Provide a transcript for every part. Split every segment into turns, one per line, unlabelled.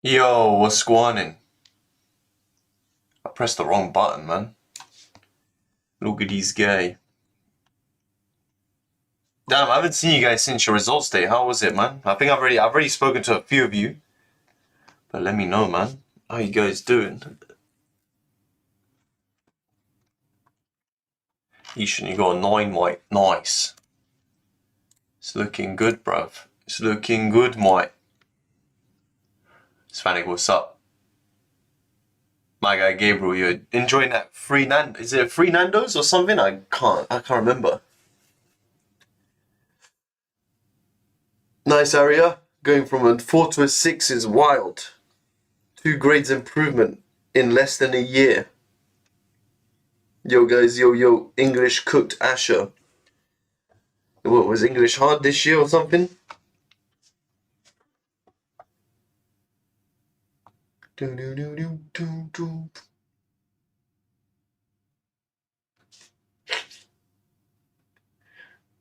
Yo, what's going on? I pressed the wrong button, man. Look at this guy. Damn, I haven't seen you guys since your results day. How was it, man? I think I've already spoken to a few of you. But let me know, man. How you guys doing? Ishan, you got a 9 white. Nice. It's looking good, bruv. It's looking good, mate. Spanik, what's up? My guy Gabriel, you're enjoying that free Is it free Nando's or something? I can't remember. Nice area. Going from a 4 to a 6 is wild. 2 grades improvement in less than a year. Yo guys, yo, English cooked Asher. What, was English hard this year or something?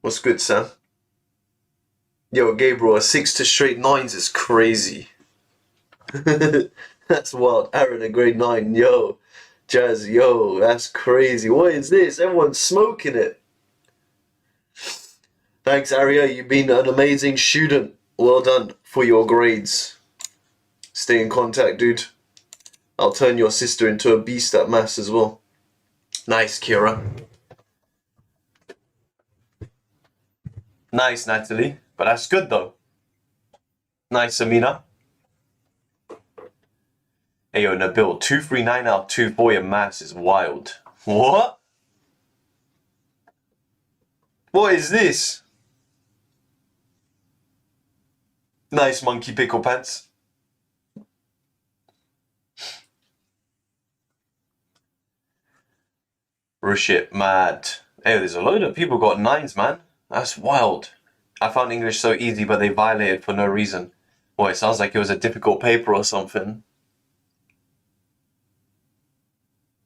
What's good, Sam? Yo, Gabriel, a 6 to straight 9s is crazy. That's wild. Aaron, a grade 9. Yo, Jazz, yo, that's crazy. What is this? Everyone's smoking it. Thanks, Aria. You've been an amazing student. Well done for your grades. Stay in contact, dude. I'll turn your sister into a beast at maths as well. Nice, Kira. Nice, Natalie. But that's good, though. Nice, Amina. Hey, yo, Nabil, 239 out of 240 in maths is wild. What? What is this? Nice, Monkey Pickle Pants. Rushit, mad. Hey, there's a load of people got 9s, man. That's wild. I found English so easy, but they violated for no reason. Boy, it sounds like it was a difficult paper or something.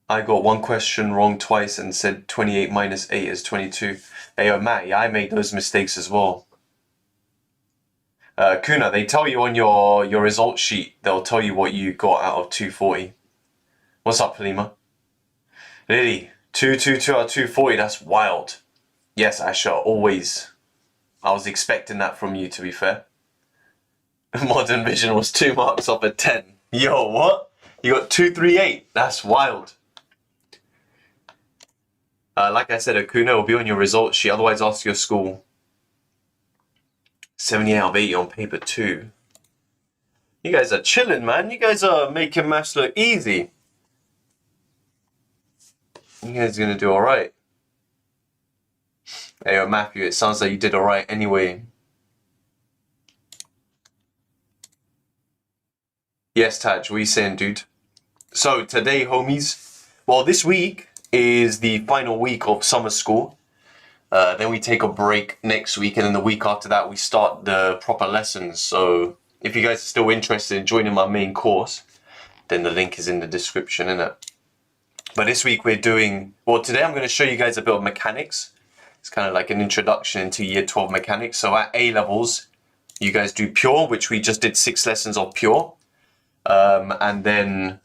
I got one question wrong twice and said 28 minus 8 is 22. Hey, yo, Matt, yeah, I made those mistakes as well. Kuna, they tell you on your result sheet, they'll tell you what you got out of 240. What's up, Halima? Lily, 222 out of 240, that's wild. Yes, Asher, always. I was expecting that from you, to be fair. Modern Vision was 2 marks off a 10. Yo, what? You got 238. That's wild. Like I said, Akuna will be on your results sheet. Otherwise, ask your school. 78 out of 80 on paper 2. You guys are chilling, man. You guys are making maths look easy. You guys are going to do alright. Hey, yo, Matthew, it sounds like you did alright anyway. Yes, Taj, what are you saying, dude? So, today, homies, well, this week is the final week of summer school. Then we take a break next week, and then the week after that, we start the proper lessons. So, if you guys are still interested in joining my main course, then the link is in the description, innit? But this week we're doing, well, today I'm going to show you guys a bit of mechanics. It's kind of like an introduction into Year 12 mechanics. So at A levels, you guys do pure, which we just did 6 lessons of pure. And then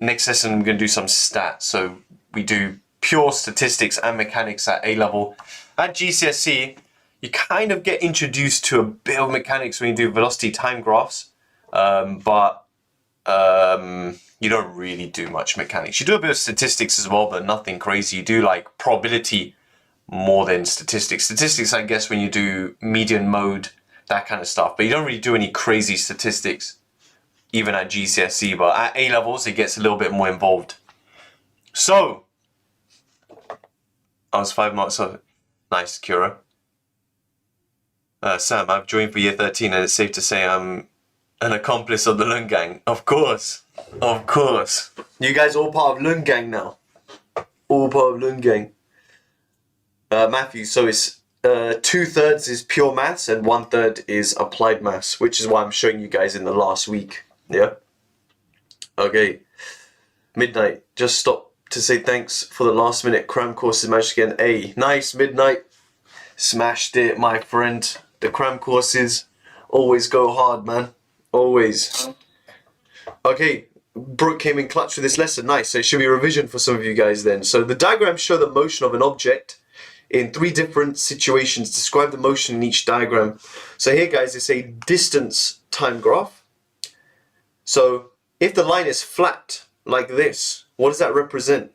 next lesson we're going to do some stats. So we do pure statistics and mechanics at A level. At GCSE, you kind of get introduced to a bit of mechanics when you do velocity time graphs. But you don't really do much mechanics. You do a bit of statistics as well, but nothing crazy. You do like probability more than statistics. Statistics, I guess, when you do median mode, that kind of stuff. But you don't really do any crazy statistics, even at GCSE. But at A levels, it gets a little bit more involved. So, I was 5 marks off. Nice, Kira. Sam, I've joined for Year 13, and it's safe to say I'm an accomplice of the Lun Gang. Of course. Of course. You guys are all part of Lun Gang now. All part of Lun Gang. Matthew, so it's 2/3 is pure maths and 1/3 is applied maths, which is why I'm showing you guys in the last week. Yeah? Okay. Midnight, just stop to say thanks for the last minute cram courses. Managed to get an A. Nice, Midnight. Smashed it, my friend. The cram courses always go hard, man. Always. Okay, Brooke came in clutch for this lesson. Nice. So it should be a revision for some of you guys then. So the diagrams show the motion of an object in 3 different situations. Describe the motion in each diagram. So here, guys, it's a distance time graph. So if the line is flat like this, what does that represent?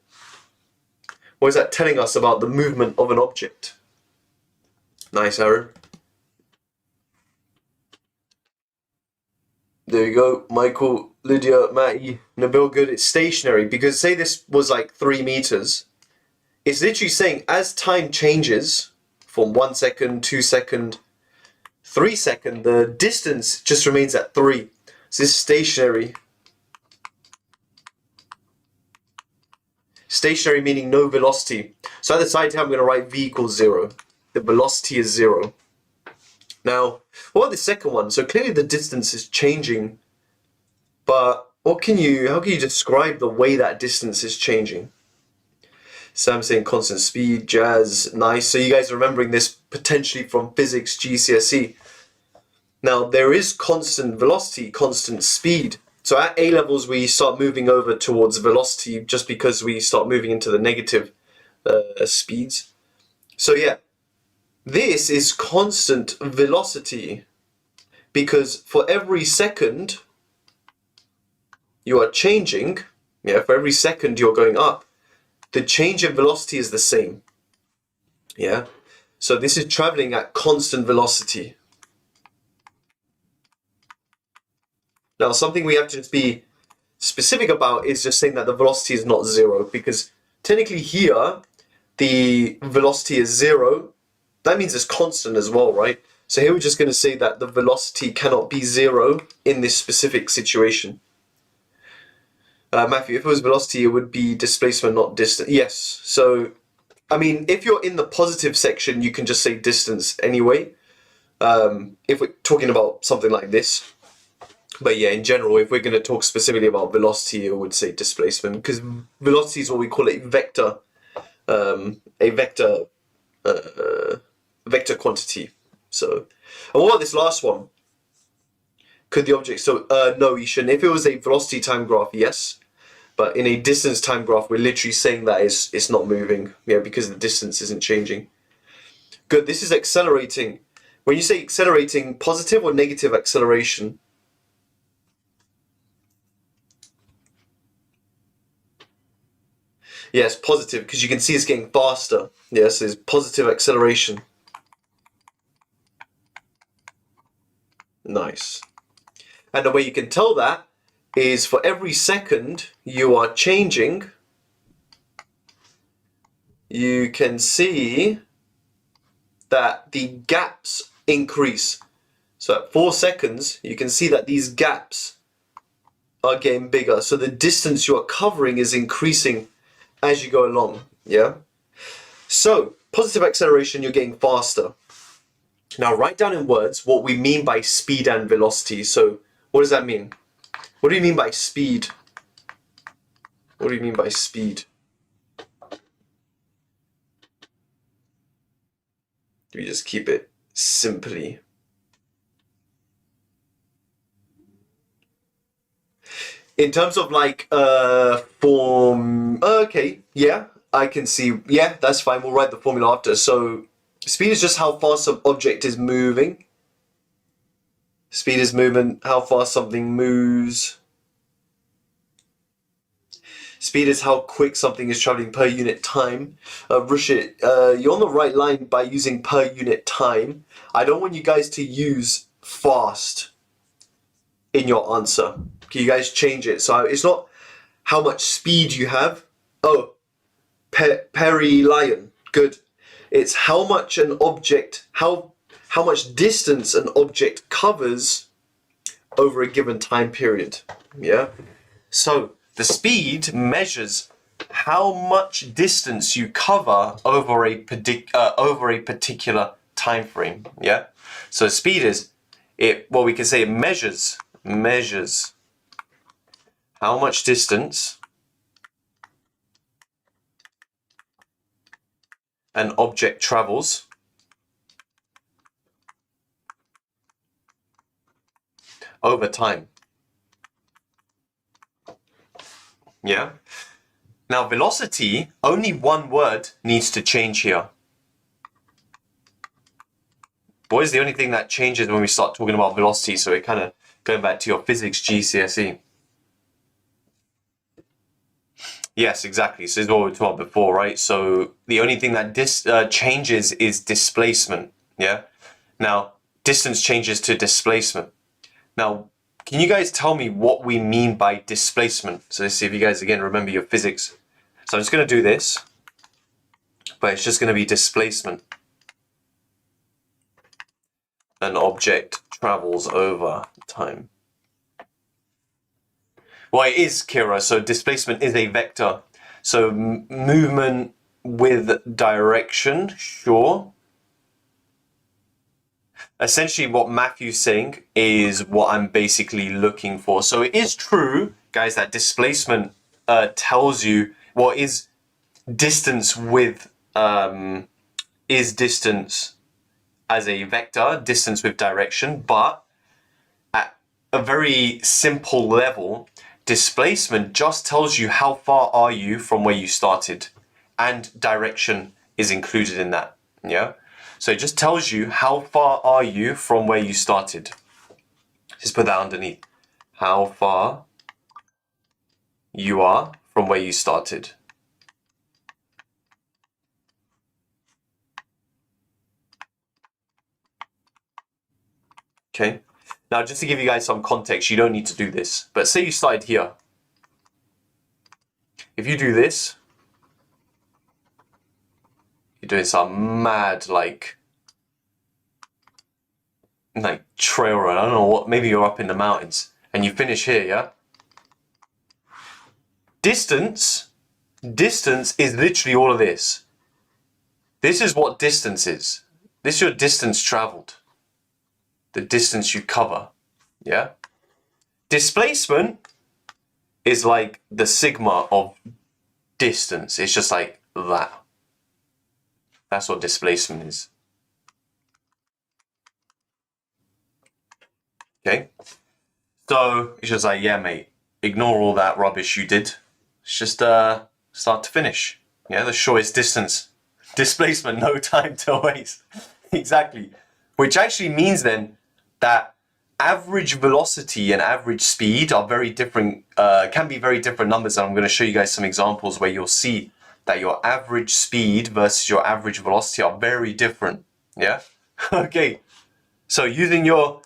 What is that telling us about the movement of an object? Nice, Aaron. There you go, Michael, Lydia, Matty, Nabil, good. It's stationary because say this was like 3 meters. It's literally saying as time changes from 1 second, 2 second, 3 second, the distance just remains at 3. So this is stationary. Stationary meaning no velocity. So at the side here I'm going to write v equals 0. The velocity is 0. Now, what about the second one? So clearly the distance is changing, but how can you describe the way that distance is changing? Sam saying constant speed, Jazz, nice. So you guys are remembering this potentially from physics GCSE. Now there is constant velocity, constant speed. So at A levels we start moving over towards velocity just because we start moving into the negative speeds. So yeah. This is constant velocity because for every second you are changing, for every second you're going up, the change in velocity is the same. Yeah, so this is traveling at constant velocity. Now something we have to just be specific about is just saying that the velocity is not 0 because technically here the velocity is 0. That means it's constant as well, right? So here we're just going to say that the velocity cannot be 0 in this specific situation. Matthew, if it was velocity, it would be displacement, not distance. Yes. So, I mean, if you're in the positive section, you can just say distance anyway. If we're talking about something like this. But yeah, in general, if we're going to talk specifically about velocity, I would say displacement because velocity is what we call a vector vector quantity. So, and what about this last one? Could the object, so no, you shouldn't. If it was a velocity time graph, yes. But in a distance time graph, we're literally saying that it's not moving, because the distance isn't changing. Good, this is accelerating. When you say accelerating, positive or negative acceleration? Yes, positive, because you can see it's getting faster. Yes, it's positive acceleration. Nice. And the way you can tell that is for every second you are changing, you can see that the gaps increase. So at 4 seconds, you can see that these gaps are getting bigger. So the distance you are covering is increasing as you go along, yeah? So, positive acceleration, you're getting faster. Now write down in words what we mean by speed and velocity. So, what does that mean? What do you mean by speed? What do you mean by speed? We just keep it simply. In terms of like form, okay, yeah, I can see, yeah, that's fine, we'll write the formula after. So speed is just how fast an object is moving. Speed is movement, how fast something moves. Speed is how quick something is traveling per unit time. Rushit, you're on the right line by using per unit time. I don't want you guys to use fast in your answer. Can you guys change it? So it's not how much speed you have. Oh, Perry Lion, good. It's how much an object, how much distance an object covers over a given time period. Yeah. So the speed measures how much distance you cover over a particular time frame. Yeah. So speed is we can say it measures how much distance an object travels over time. Yeah. Now velocity, only one word needs to change here. What is the only thing that changes when we start talking about velocity? So we're kind of going back to your physics GCSE. Yes, exactly. So this is what we were talking about before, right? So the only thing that changes is displacement. Yeah. Now distance changes to displacement. Now, can you guys tell me what we mean by displacement? So let's see if you guys again remember your physics. So I'm just going to do this, but it's just going to be displacement. An object travels over time. Well, it is, Kira. So displacement is a vector. So movement with direction, sure. Essentially what Matthew's saying is what I'm basically looking for. So it is true, guys, that displacement tells you what is distance with, is distance as a vector, distance with direction, but at a very simple level, displacement just tells you how far are you from where you started, and direction is included in that, yeah? So it just tells you how far are you from where you started. Just put that underneath. How far you are from where you started. Okay. Now, just to give you guys some context, you don't need to do this, but say you started here. If you do this, you're doing some mad, like trail run. I don't know what, maybe you're up in the mountains and you finish here, yeah? Distance is literally all of this. This is what distance is. This is your distance traveled. The distance you cover, yeah? Displacement is like the sigma of distance. It's just like that. That's what displacement is. Okay? So it's just like, yeah, mate, ignore all that rubbish you did. It's just start to finish. Yeah, the shortest distance. Displacement, no time to waste. Exactly. Which actually means then that average velocity and average speed are very different, can be very different numbers. And I'm going to show you guys some examples where you'll see that your average speed versus your average velocity are very different. Yeah? Okay. So using your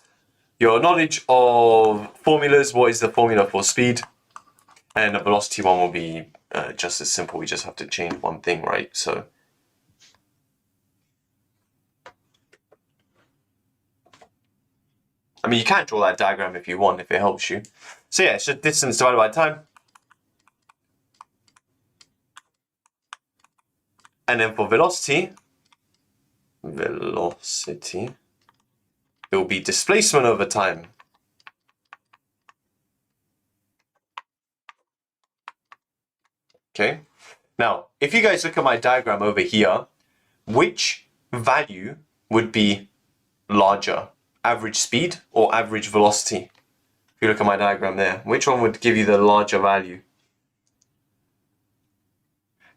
knowledge of formulas, what is the formula for speed? And the velocity one will be just as simple. We just have to change one thing, right? So I mean, you can't draw that diagram if you want, if it helps you. So yeah, it's just distance divided by time. And then for velocity, it will be displacement over time. Okay. Now, if you guys look at my diagram over here, which value would be larger? Average speed or average velocity? If you look at my diagram there, which one would give you the larger value?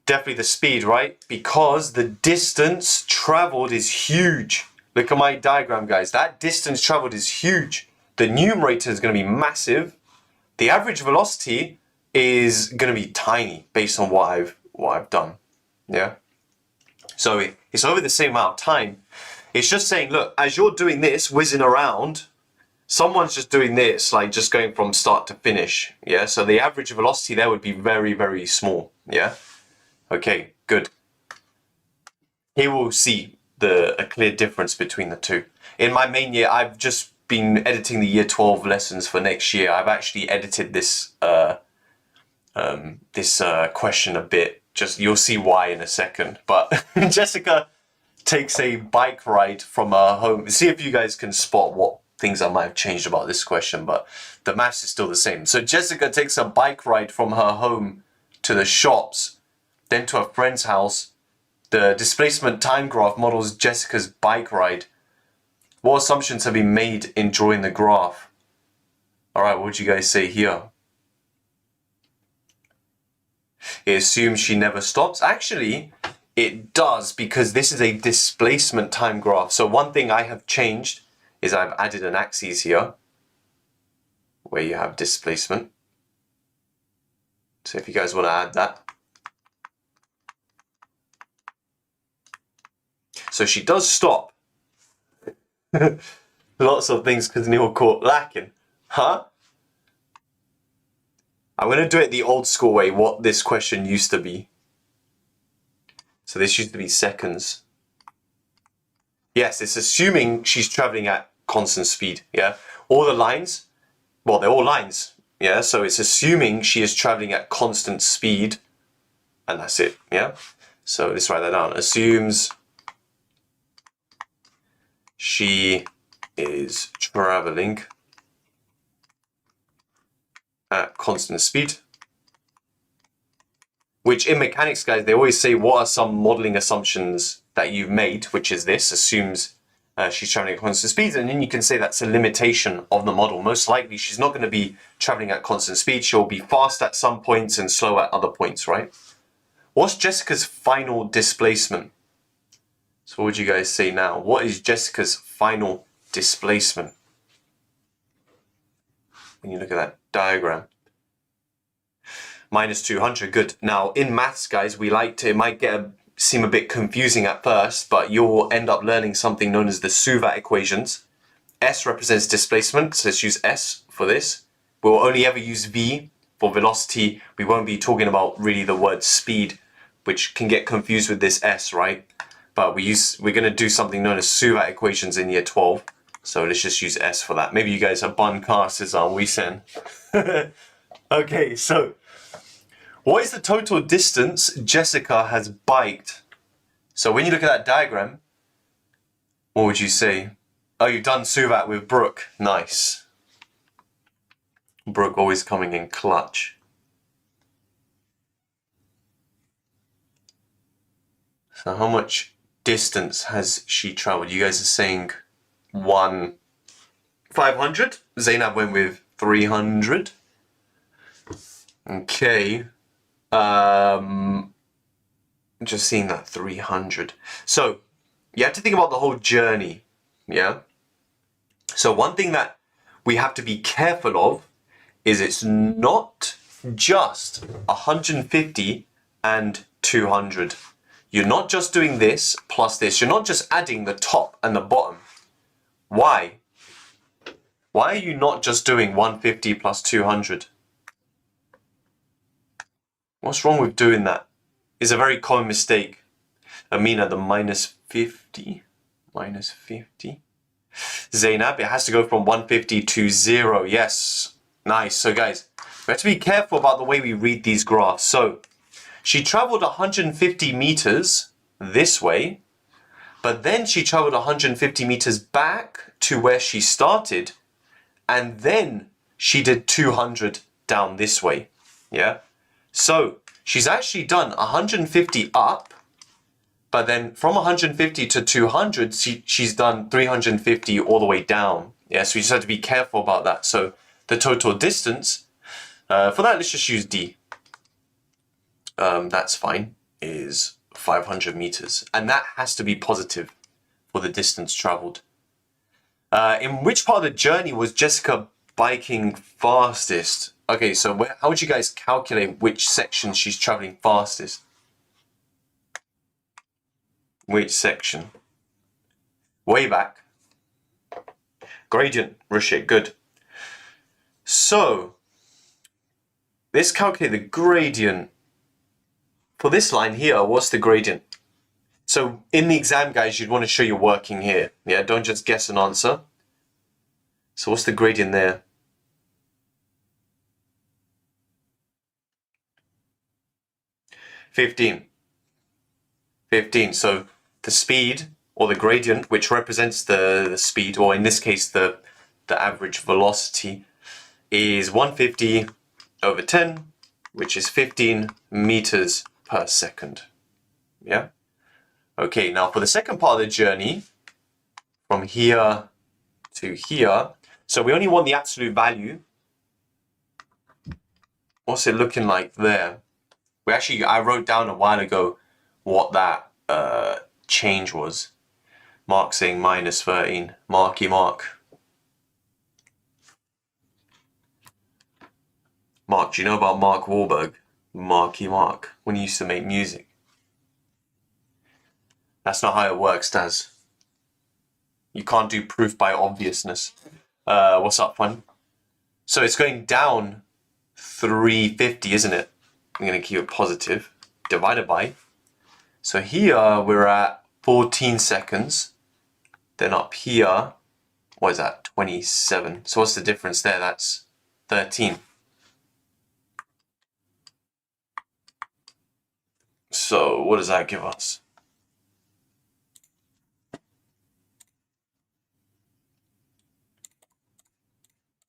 Definitely the speed, right? Because the distance traveled is huge. Look at my diagram, guys. That distance traveled is huge. The numerator is going to be massive. The average velocity is going to be tiny based on what I've done. Yeah. So it's over the same amount of time. It's just saying, look, as you're doing this, whizzing around, someone's just doing this, like just going from start to finish. Yeah. So the average velocity there would be very, very small. Yeah. Okay, good. Here we'll see a clear difference between the two. In my main year, I've just been editing the year 12 lessons for next year. I've actually edited this question a bit. Just you'll see why in a second. But Jessica takes a bike ride from her home. See if you guys can spot what things I might have changed about this question, but the maths is still the same. So Jessica takes a bike ride from her home to the shops, then to a friend's house. The displacement time graph models Jessica's bike ride. What assumptions have been made in drawing the graph? All right, what would you guys say here? It assumes she never stops. Actually, it does, because this is a displacement time graph. So one thing I have changed is I've added an axis here where you have displacement. So if you guys want to add that. So she does stop. Lots of things because Neil caught lacking. Huh? I'm going to do it the old school way, what this question used to be. So this used to be seconds. Yes, it's assuming she's traveling at constant speed, yeah? All the lines, well, they're all lines, yeah? So it's assuming she is traveling at constant speed, and that's it, yeah? So let's write that down. Assumes she is traveling at constant speed. Which in mechanics, guys, they always say, what are some modeling assumptions that you've made, which is this, assumes she's traveling at constant speed, and then you can say that's a limitation of the model. Most likely, she's not going to be traveling at constant speed. She'll be fast at some points and slow at other points, right? What's Jessica's final displacement? So what would you guys say now? What is Jessica's final displacement? When you look at that diagram. Minus 200, good. Now, in maths, guys, we like to, it might seem a bit confusing at first, but you'll end up learning something known as the Suvat equations. S represents displacement, so let's use S for this. We'll only ever use V for velocity. We won't be talking about really the word speed, which can get confused with this S, right? But we're going to do something known as Suvat equations in year 12. So let's just use S for that. Maybe you guys are bun casters, aren't we, Sen? Okay, so what is the total distance Jessica has biked? So when you look at that diagram, what would you say? Oh, you've done Suvat with Brooke. Nice. Brooke always coming in clutch. So how much distance has she traveled? You guys are saying 500. Zainab went with 300. Okay. Just seeing that 300. So you have to think about the whole journey, yeah? So one thing that we have to be careful of is it's not just 150 and 200. You're not just doing this plus this. You're not just adding the top and the bottom. Why? Why are you not just doing 150 plus 200? What's wrong with doing that? It's a very common mistake. Amina, the minus 50. Minus 50. Zainab, it has to go from 150 to 0. Yes. Nice. So guys, we have to be careful about the way we read these graphs. So she traveled 150 meters this way, but then she traveled 150 meters back to where she started, and then she did 200 down this way. Yeah. So she's actually done 150 up, but then from 150 to 200, she's done 350 all the way down. Yeah, so you just have to be careful about that. So the total distance, for that, let's just use D. That's fine, is 500 meters. And that has to be positive for the distance traveled. In which part of the journey was Jessica biking fastest? Okay, so how would you guys calculate which section she's traveling fastest? Which section? Way back. Gradient, Rashid, good. So, let's calculate the gradient. For this line here, what's the gradient? So, in the exam, guys, you'd want to show you're working here. Yeah, don't just guess an answer. So, what's the gradient there? 15. 15. So the speed or the gradient, which represents the speed, or in this case the average velocity, is 150 over 10, which is 15 meters per second. Yeah? Okay, now for the second part of the journey, from here to here, so we only want the absolute value. What's it looking like there? I wrote down a while ago what that change was. Mark saying minus 13. Marky Mark. Mark, do you know about Mark Wahlberg? Marky Mark, when he used to make music. That's not how it works, Daz. You can't do proof by obviousness. What's up, fun? So it's going down 350, isn't it? I'm going to keep it positive. Divided by. So here we're at 14 seconds. Then up here, what is that? 27. So what's the difference there? That's 13. So what does that give us?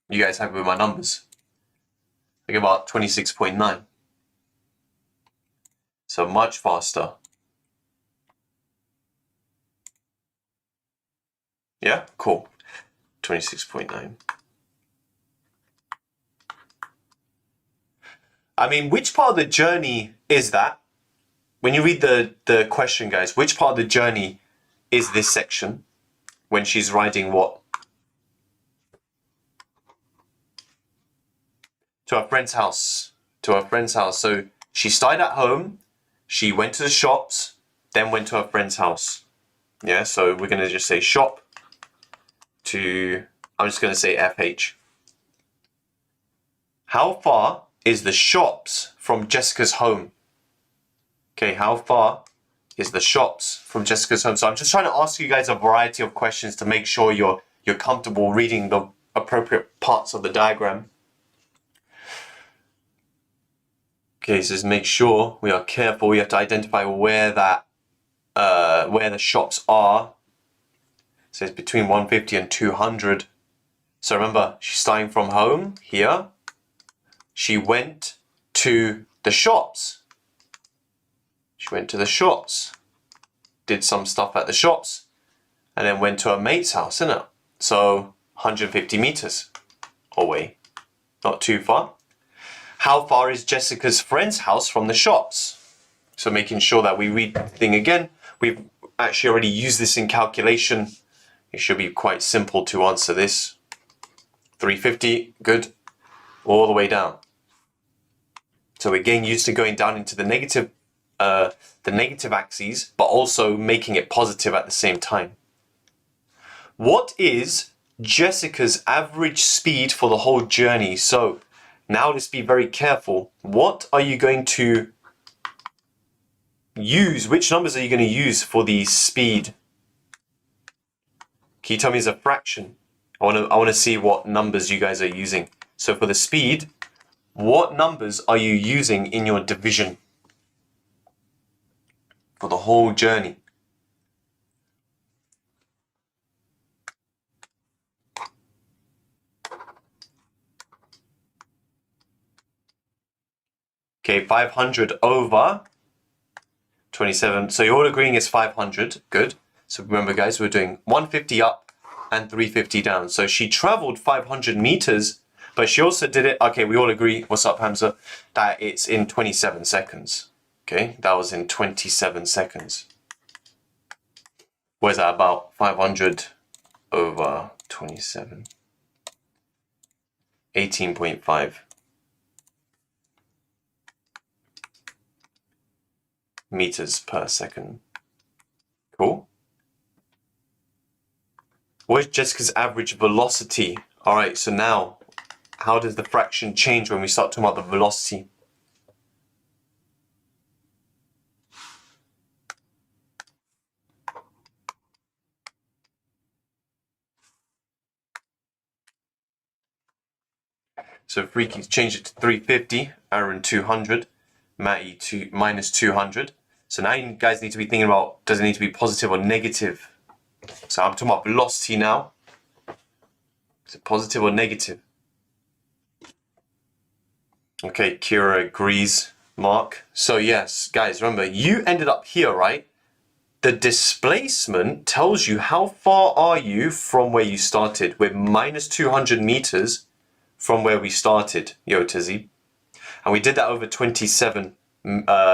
You guys happy with my numbers? I get about 26.9. So much faster. Yeah, cool. 26.9. I mean, which part of the journey is that? When you read the question, guys, which part of the journey is this section when she's riding what? To her friend's house. To her friend's house. So she started at home, she went to the shops, then went to her friend's house. Yeah, so we're going to just say shop to, I'm just going to say FH. How far is the shops from Jessica's home? Okay, how far is the shops from Jessica's home? So I'm just trying to ask you guys a variety of questions to make sure you're comfortable reading the appropriate parts of the diagram. Okay, so just make sure we are careful. We have to identify where the shops are. So it's between 150 and 200. So remember, she's starting from home here. She went to the shops. She went to the shops, did some stuff at the shops, and then went to her mate's house, innit? So 150 meters away, not too far. How far is Jessica's friend's house from the shops? So making sure that we read the thing again. We've actually already used this in calculation. It should be quite simple to answer this. 350, good, all the way down. So we're getting used to going down into the negative axes, but also making it positive at the same time. What is Jessica's average speed for the whole journey? So now let's be very careful. What are you going to use? Which numbers are you going to use for the speed? Can you tell me as a fraction? I want to see what numbers you guys are using. So for the speed, what numbers are you using in your division for the whole journey? Okay, 500 over 27. So you're all agreeing it's 500. Good. So remember, guys, we're doing 150 up and 350 down. So she traveled 500 meters, but she also did it. Okay, we all agree. What's up, Hamza? That it's in 27 seconds. Okay, that was in 27 seconds. What is that about? 500 over 27. 18.5. meters per second. Cool. What is Jessica's average velocity? All right, so now, how does the fraction change when we start talking about the velocity? So Freaky change it to 350, Aaron 200, Matty minus 200. So now you guys need to be thinking about, does it need to be positive or negative? So I'm talking about velocity now. Is it positive or negative? Okay, Kira agrees, Mark. So yes, guys, remember, you ended up here, right? The displacement tells you how far are you from where you started. We're minus 200 meters from where we started, yo Tizzy. And we did that over 27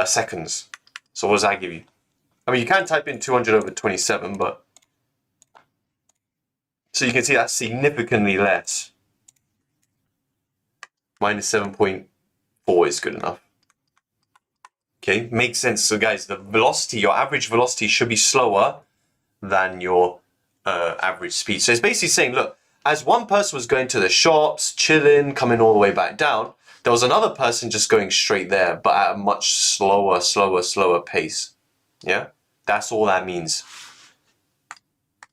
seconds. So what does that give you? I mean, you can type in 200 over 27, but... So you can see that's significantly less. Minus 7.4 is good enough. Okay, makes sense. So guys, the velocity, your average velocity should be slower than your average speed. So it's basically saying, look, as one person was going to the shops, chilling, coming all the way back down, there was another person just going straight there, but at a much slower pace. Yeah, that's all that means.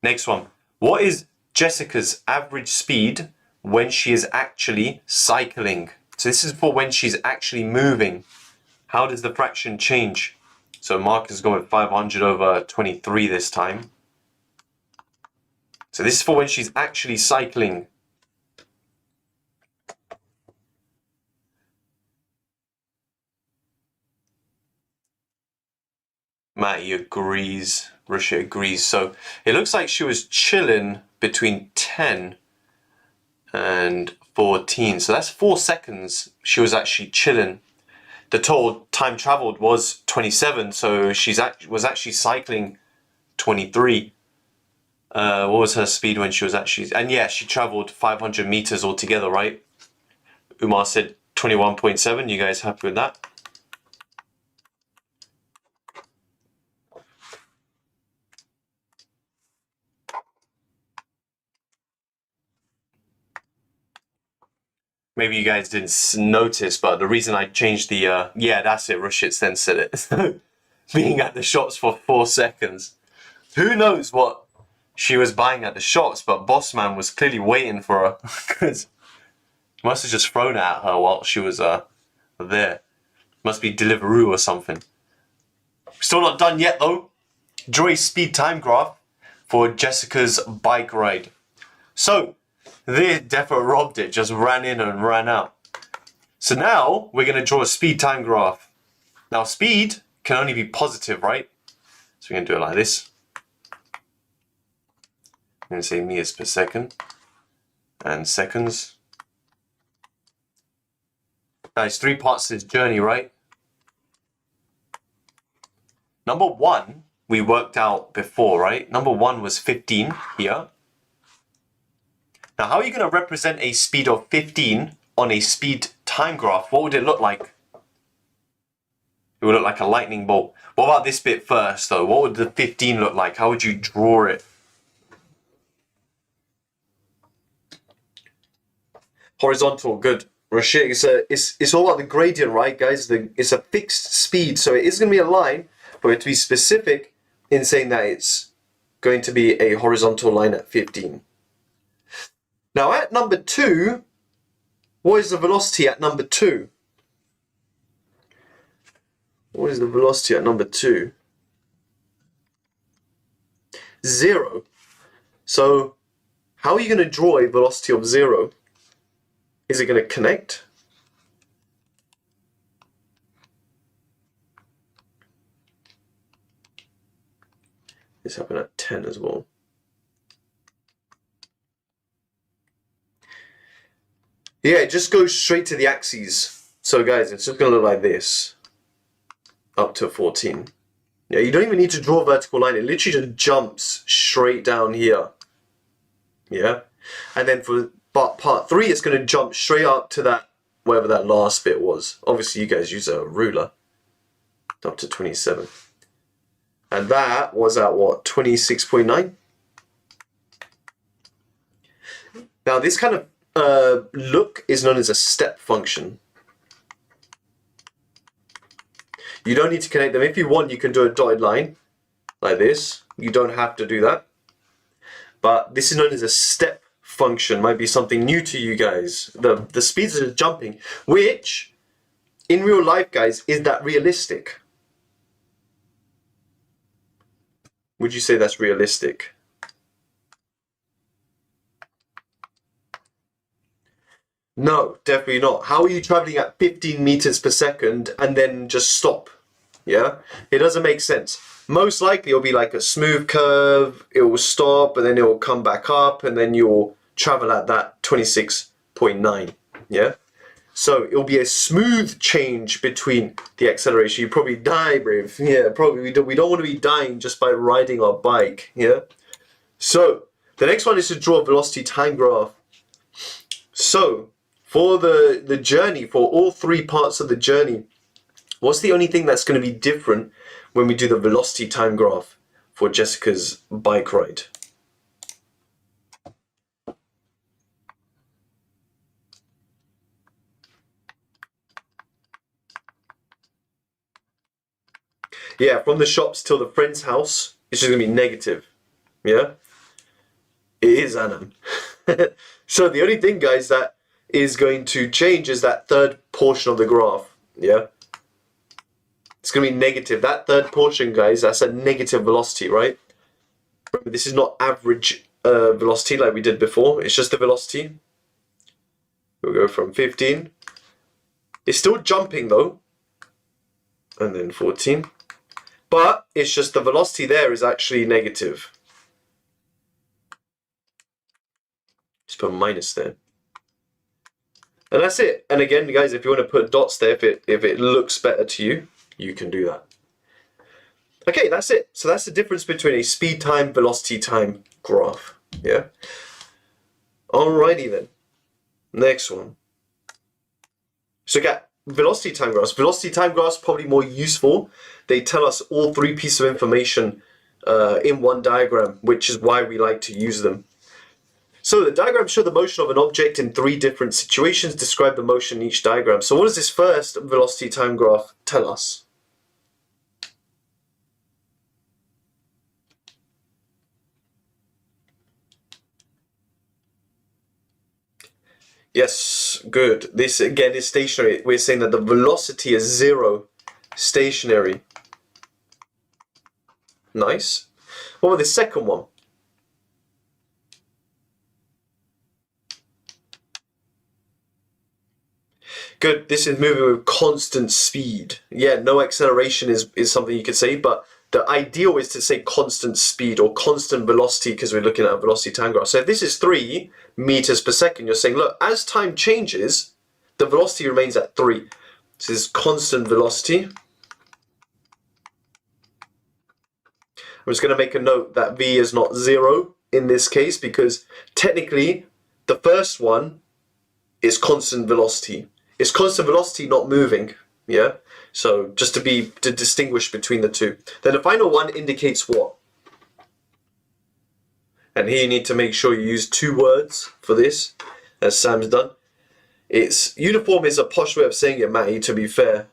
Next one. What is Jessica's average speed when she is actually cycling? So this is for when she's actually moving. How does the fraction change? So Mark is going with 500 over 23 this time. So this is for when she's actually cycling. Matty agrees. Russia agrees. So it looks like she was chilling between 10 and 14. So that's 4 seconds she was actually chilling. The total time traveled was 27, so she was actually cycling 23. What was her speed when she was actually... And yeah, she traveled 500 meters altogether, right? Umar said 21.7. You guys happy with that? Maybe you guys didn't notice, but the reason I changed the... yeah, that's it. Rushitz then said it. Being at the shops for 4 seconds. Who knows what she was buying at the shops, but Bossman was clearly waiting for her. Because he must have just thrown it at her while she was there. Must be Deliveroo or something. Still not done yet, though. Draw a speed time graph for Jessica's bike ride. So... This defo robbed it, just ran in and ran out. So now we're going to draw a speed time graph. Now speed can only be positive, right? So we're going to do it like this. I'm going to say meters per second and seconds. Now it's 3 parts to this journey, right? Number 1 we worked out before, right? Number 1 was 15 here. Now, how are you going to represent a speed of 15 on a speed time graph? What would it look like? It would look like a lightning bolt. What about this bit first, though? What would the 15 look like? How would you draw it? Horizontal, good. Rashid, it's all about the gradient, right, guys? It's a fixed speed, so it is going to be a line, but to be specific in saying that it's going to be a horizontal line at 15. Now at number 2, what is the velocity at number 2? What is the velocity at number 2? 0. So how are you going to draw a velocity of 0? Is it going to connect? This happened at 10 as well. Yeah, it just goes straight to the axes. So guys, it's just going to look like this. Up to 14. Yeah, you don't even need to draw a vertical line. It literally just jumps straight down here. Yeah. And then for part 3, it's going to jump straight up to that, wherever that last bit was. Obviously, you guys use a ruler. Up to 27. And that was at what? 26.9? Now, this kind of look is known as a step function. You don't need to connect them. If you want, you can do a dotted line like this. You don't have to do that. But this is known as a step function. Might be something new to you guys. The speeds are jumping, which in real life, guys, is that realistic? Would you say that's realistic? No, definitely not. How are you traveling at 15 meters per second and then just stop? Yeah, it doesn't make sense. Most likely it'll be like a smooth curve, it will stop and then it will come back up and then you'll travel at that 26.9. Yeah, So it'll be a smooth change between the acceleration. You probably die, brave. Yeah, probably we don't want to be dying just by riding our bike. Yeah. So the next one is to draw a velocity time graph. So for the journey, for all three parts of the journey, what's the only thing that's going to be different when we do the velocity time graph for Jessica's bike ride? Yeah, from the shops till the friend's house, it's just going to be negative. Yeah? It is, Anam. So the only thing, guys, that is going to change is that third portion of the graph. Yeah? It's going to be negative. That third portion, guys, that's a negative velocity, right? Remember, this is not average velocity like we did before. It's just the velocity. We'll go from 15. It's still jumping, though. And then 14. But it's just the velocity there is actually negative. Just put a minus there. And that's it. And again, guys, if you want to put dots there, if it looks better to you, you can do that. Okay, that's it. So that's the difference between a speed time, velocity time graph. Yeah? Alrighty then. Next one. So get velocity time graphs. Velocity time graphs probably more useful. They tell us all three pieces of information in one diagram, which is why we like to use them. So the diagrams show the motion of an object in three different situations. Describe the motion in each diagram. So what does this first velocity time graph tell us? Yes, good. This again is stationary. We're saying that the velocity is 0, stationary. Nice. What about the second one? Good. This is moving with constant speed. Yeah, no acceleration is something you could say, but the ideal is to say constant speed or constant velocity because we're looking at a velocity time graph. So if this is 3 meters per second, you're saying, look, as time changes, the velocity remains at 3. So this is constant velocity. I'm just going to make a note that v is not 0 in this case because technically the first one is constant velocity. It's constant velocity, not moving. Yeah? So just to distinguish between the two. Then the final one indicates what? And here you need to make sure you use 2 words for this, as Sam's done. It's uniform is a posh way of saying it, Matty, to be fair.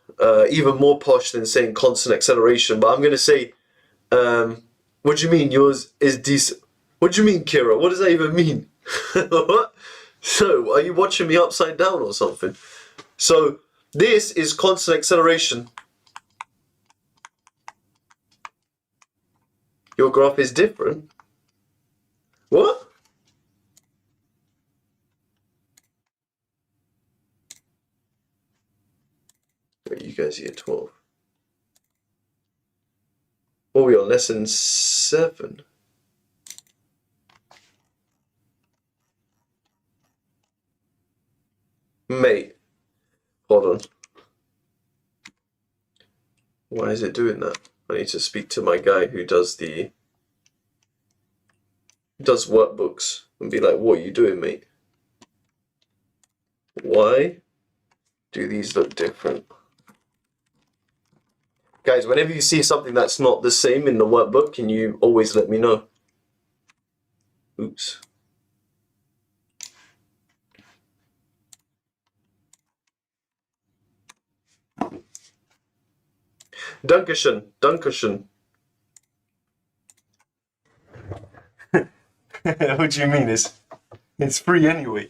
Even more posh than saying constant acceleration. But I'm going to say, what do you mean yours is decent? What do you mean, Kira? What does that even mean? What? So, are you watching me upside down or something? So, this is constant acceleration. Your graph is different. What? Wait, you guys are at 12. What are we on? Lesson 7? Mate, hold on. Why is it doing that? I need to speak to my guy who does workbooks and be like, what are you doing, mate? Why do these look different? Guys, whenever you see something that's not the same in the workbook, can you always let me know? Oops. Dankeschön, Dankeschön. What do you mean? It's free anyway.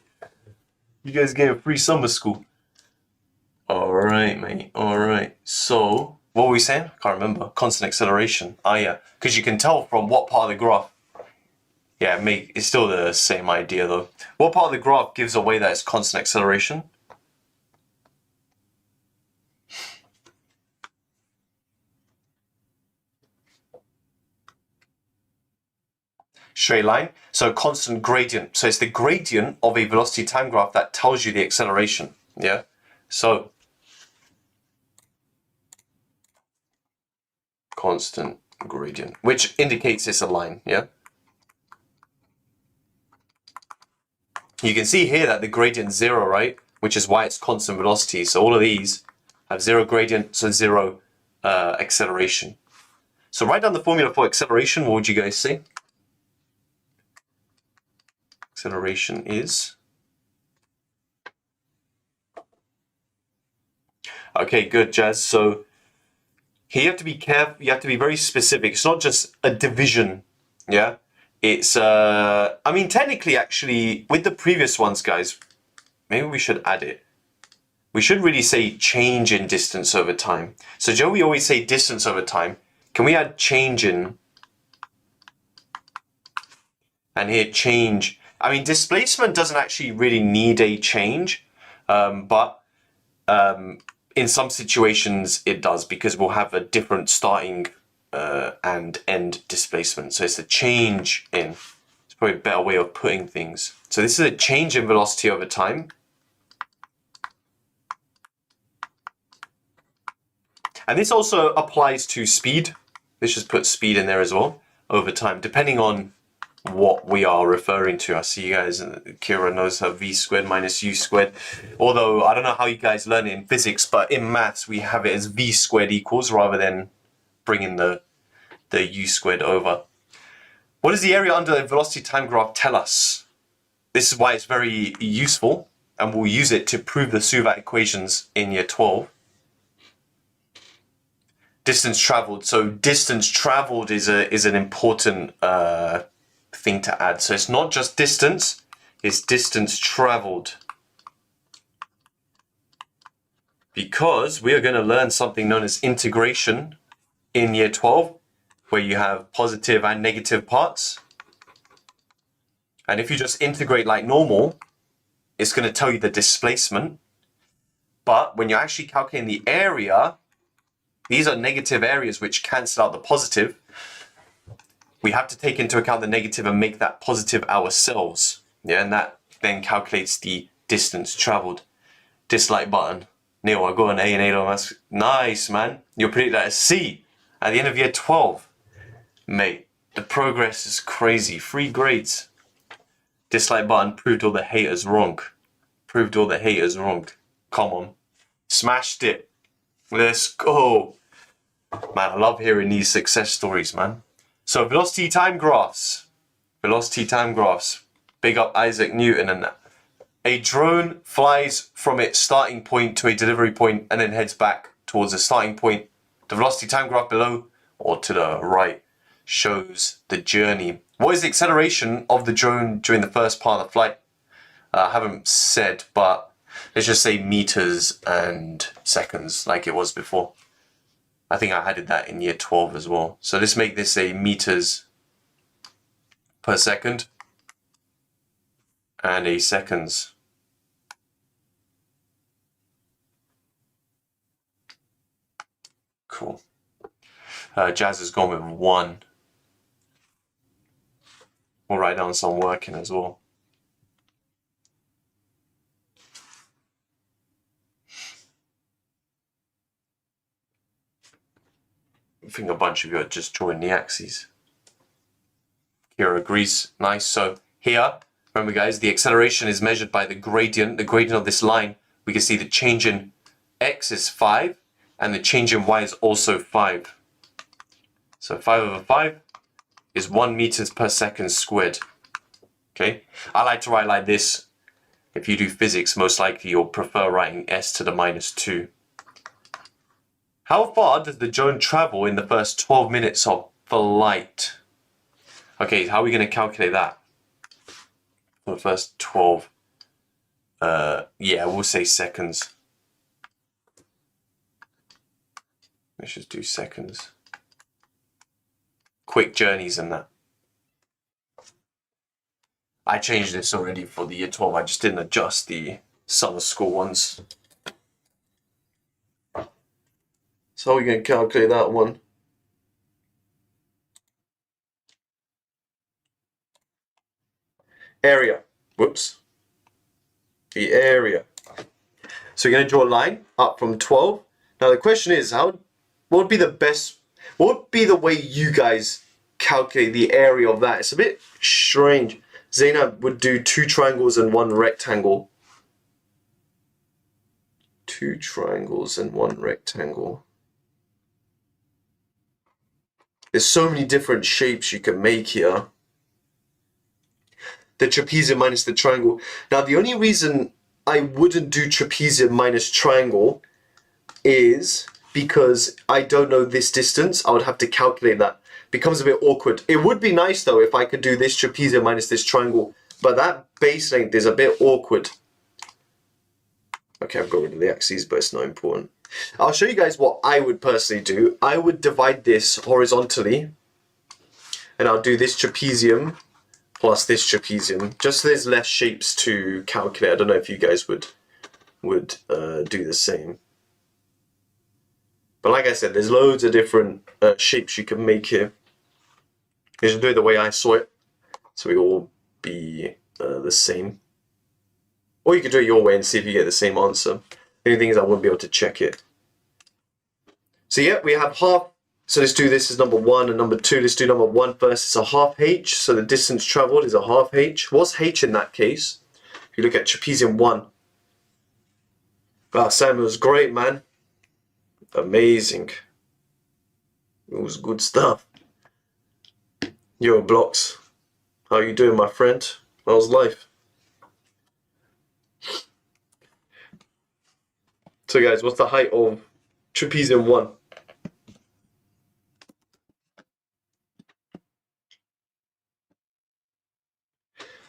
You guys get a free summer school. Alright, mate. Alright. So, what were we saying? I can't remember. Constant acceleration. Ah, yeah. Because you can tell from what part of the graph. Yeah, mate, it's still the same idea though. What part of the graph gives away that it's constant acceleration? Straight line. So constant gradient. So it's the gradient of a velocity time graph that tells you the acceleration. Yeah. So, constant gradient, which indicates it's a line, yeah? You can see here that the gradient's 0, right? Which is why it's constant velocity. So all of these have 0 gradient, so 0 acceleration. So write down the formula for acceleration. What would you guys say? Acceleration is... Okay, good, Jazz. So here you have to be careful. You have to be very specific. It's not just a division, yeah? It's, I mean, technically, actually, with the previous ones, guys, maybe we should add it. We should really say change in distance over time. So Joe, we always say distance over time. Can we add change in? And here change. I mean, displacement doesn't actually really need a change, but in some situations it does, because we'll have a different starting and end displacement. So it's a change in. It's probably a better way of putting things. So this is a change in velocity over time. And this also applies to speed. Let's just put speed in there as well, over time, depending on what we are referring to. I see you guys, Kira knows her v squared minus u squared. Although, I don't know how you guys learn it in physics, but in maths, we have it as v squared equals rather than bringing the u squared over. What does the area under the velocity time graph tell us? This is why it's very useful, and we'll use it to prove the Suvat equations in year 12. Distance traveled. So distance traveled is an important thing to add. So it's not just distance, it's distance traveled. Because we are going to learn something known as integration in year 12, where you have positive and negative parts. And if you just integrate like normal, it's going to tell you the displacement. But when you're actually calculating the area, these are negative areas which cancel out the positive. We have to take into account the negative and make that positive ourselves. Yeah, and that then calculates the distance traveled. Dislike button. Neil, I got an A in NeilDoesMaths. Nice, man. You'll predict that as C at the end of year 12. Mate, the progress is crazy. 3 grades. Dislike button proved all the haters wrong. Proved all the haters wrong. Come on. Smashed it. Let's go. Man, I love hearing these success stories, man. So velocity time graphs. Velocity time graphs. Big up Isaac Newton and that. A drone flies from its starting point to a delivery point and then heads back towards the starting point. The velocity time graph below or to the right shows the journey. What is the acceleration of the drone during the first part of the flight? I haven't said, but let's just say meters and seconds like it was before. I think I added that in year 12 as well. So let's make this a meters per second and a seconds. Cool. Jazz has gone with 1. We'll write down some working as well. I think a bunch of you are just drawing the axes. Kira agrees. Nice. So here, remember guys, the acceleration is measured by the gradient of this line. We can see the change in x is 5 and the change in y is also 5. So 5 over 5 is 1 meters per second squared. Okay, I like to write like this. If you do physics, most likely you'll prefer writing s to the minus 2. How far does the drone travel in the first 12 minutes of flight? Okay, how are we going to calculate that? For the first 12, yeah, we'll say seconds. Let's just do seconds. Quick journeys and that. I changed this already for the year 12. I just didn't adjust the summer school ones. So how are we going to calculate that one? Area. Whoops. The area. So you're going to draw a line up from 12. Now the question is, what would be the way you guys calculate the area of that? It's a bit strange. Zainab would do 2 triangles and 1 rectangle. 2 triangles and 1 rectangle. There's so many different shapes you can make here. The trapezium minus the triangle. Now the only reason I wouldn't do trapezium minus triangle is because I don't know this distance. I would have to calculate that. Becomes a bit awkward. It would be nice though if I could do this trapezium minus this triangle, but that base length is a bit awkward. Okay, I've got rid of the axes, but it's not important. I'll show you guys what I would personally do. I would divide this horizontally, and I'll do this trapezium plus this trapezium, just so there's less shapes to calculate. I don't know if you guys would do the same. But like I said, there's loads of different shapes you can make here. You should do it the way I saw it, so we all be the same. Or you could do it your way and see if you get the same answer. The only thing is I wouldn't be able to check it. So yeah, we have half. So let's do this as number 1 and number 2. Let's do number 1 first. It's a half h, so the distance travelled is a half h. What's h in that case? If you look at trapezium 1. Wow, Sam, it was great, man. Amazing. It was good stuff. Yo, Blocks. How you doing, my friend? How's life? So guys, what's the height of trapezium 1?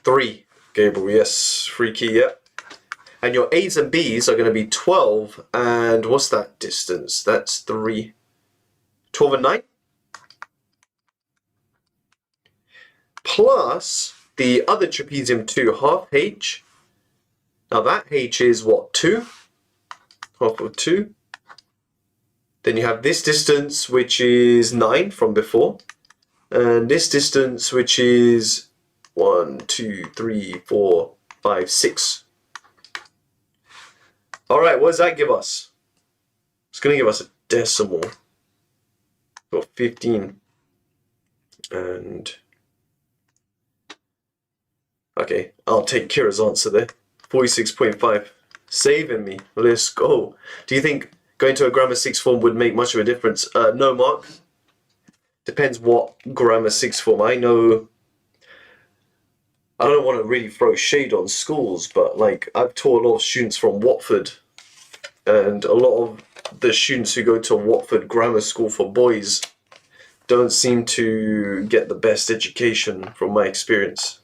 Three, Gabriel, yes, 3 key, yeah. And your A's and B's are going to be 12, and what's that distance? That's 3. 12 and 9? Plus the other trapezium 2, half h. Now that h is what, 2? Half of 2. Then you have this distance, which is 9 from before. And this distance, which is 1, 2, 3, 4, 5, 6. Alright, what does that give us? It's going to give us a decimal. Got 15. And okay, I'll take Kira's answer there. 46.5. Saving me. Let's go. Do you think going to a grammar 6 form would make much of a difference? No, Mark. Depends what grammar 6 form. I know. I don't want to really throw shade on schools, but like I've taught a lot of students from Watford, and a lot of the students who go to Watford Grammar School for boys don't seem to get the best education from my experience.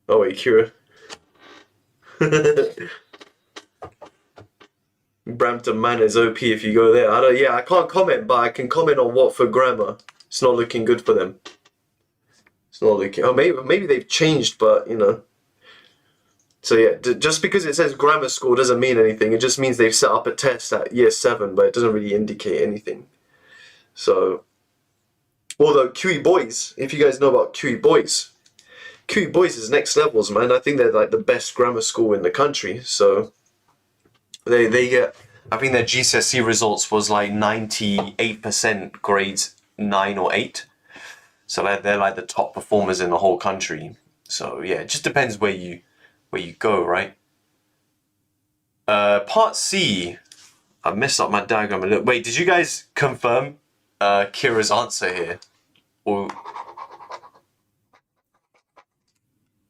Oh wait, Kira. Brampton Man is OP if you go there. I can't comment, but I can comment on Watford Grammar. It's not looking good for them. It's not looking. Oh, maybe they've changed, but you know. So yeah, just because it says grammar school doesn't mean anything. It just means they've set up a test at year 7, but it doesn't really indicate anything. So, although QE Boys, if you guys know about QE Boys is next levels, man. I think they're like the best grammar school in the country. So they get. I think their GCSE results was like 98% grades 9 or 8. So they're like the top performers in the whole country. So yeah, it just depends where you go, right? Part C. I messed up my diagram a little. Wait, did you guys confirm Kira's answer here? Or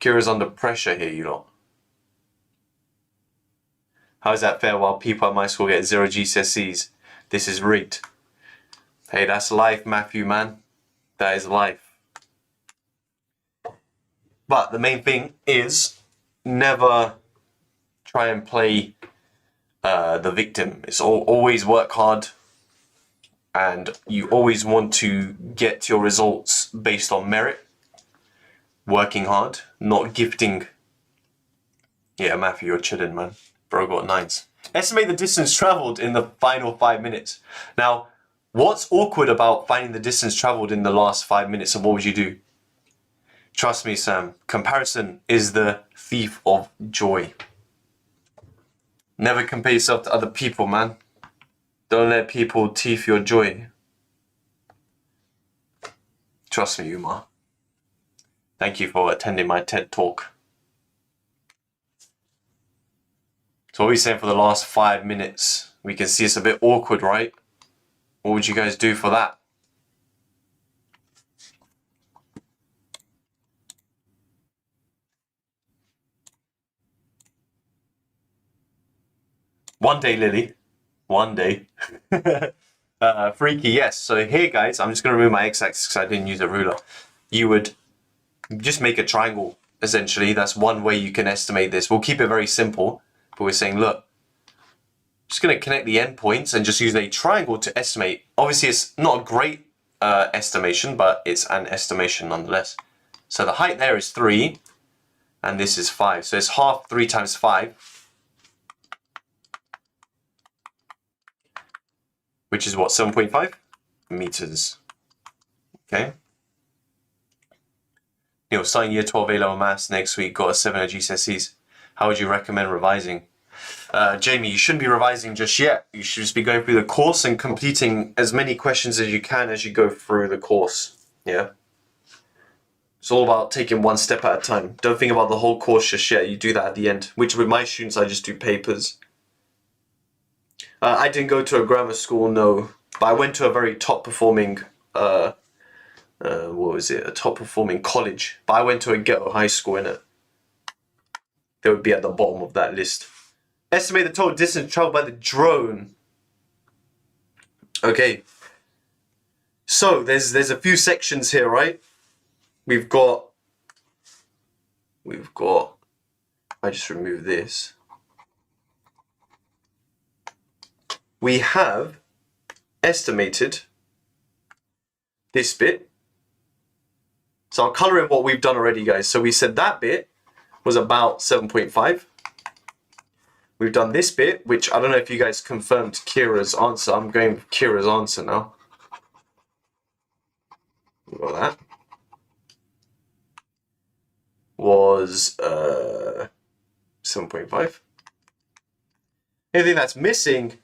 Kira's under pressure here, you lot? How is that fair while people at my school get 0 GCSEs? This is rigged. Hey, that's life, Matthew, man. That is life. But the main thing is never try and play the victim. It's always work hard, and you always want to get your results based on merit, working hard, not gifting. Yeah, Matthew, you're chilling, man. Bro got 9s. Estimate the distance traveled in the final 5 minutes. Now, what's awkward about finding the distance traveled in the last 5 minutes, and what would you do? Trust me, Sam, comparison is the thief of joy. Never compare yourself to other people, man. Don't let people teeth your joy. Trust me, Umar. Thank you for attending my TED Talk. So what are we saying for the last 5 minutes? We can see it's a bit awkward, right? What would you guys do for that? One day, Lily. One day. Freaky, yes. So here, guys, I'm just going to remove my x-axis because I didn't use a ruler. You would just make a triangle, essentially. That's one way you can estimate this. We'll keep it very simple, but we're saying, look, just going to connect the endpoints and just use a triangle to estimate. Obviously, it's not a great estimation, but it's an estimation nonetheless. So the height there is 3, and this is 5. So it's half 3 times 5. Which is what, 7.5 meters. Okay. Neil, starting year 12 A-level maths next week, got a 7 at GCSEs. How would you recommend revising? Jamie, you shouldn't be revising just yet. You should just be going through the course and completing as many questions as you can as you go through the course. Yeah. It's all about taking one step at a time. Don't think about the whole course just yet. You do that at the end. Which with my students, I just do papers. I didn't go to a grammar school, no, but I went to a very top-performing, what was it, a top-performing college, but I went to a ghetto high school, innit? They would be at the bottom of that list. Estimate the total distance traveled by the drone. Okay, so there's a few sections here, right? We've got, I just removed this. We have estimated this bit. So I'll color in what we've done already, guys. So we said that bit was about 7.5. We've done this bit, which I don't know if you guys confirmed Kira's answer. I'm going with Kira's answer now. We got that. Was 7.5. Anything that's missing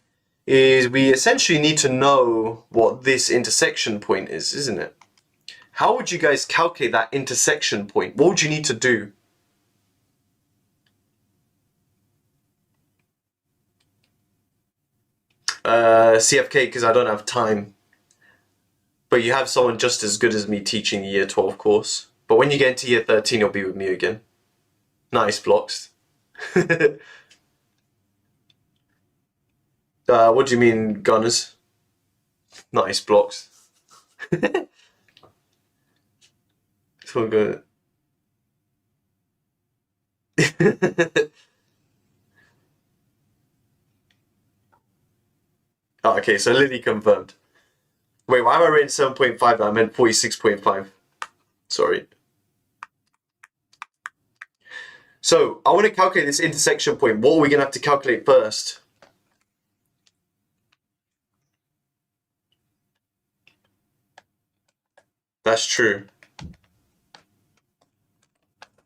is we essentially need to know what this intersection point is, isn't it? How would you guys calculate that intersection point? What would you need to do? CFK, because I don't have time. But you have someone just as good as me teaching the year 12 course. But when you get into year 13, you'll be with me again. Nice blocks. What do you mean, gunners? Nice blocks. It's all good. Oh, okay, so Lily confirmed. Wait, why have I written 7.5? I meant 46.5. Sorry. So, I want to calculate this intersection point. What are we going to have to calculate first? That's true.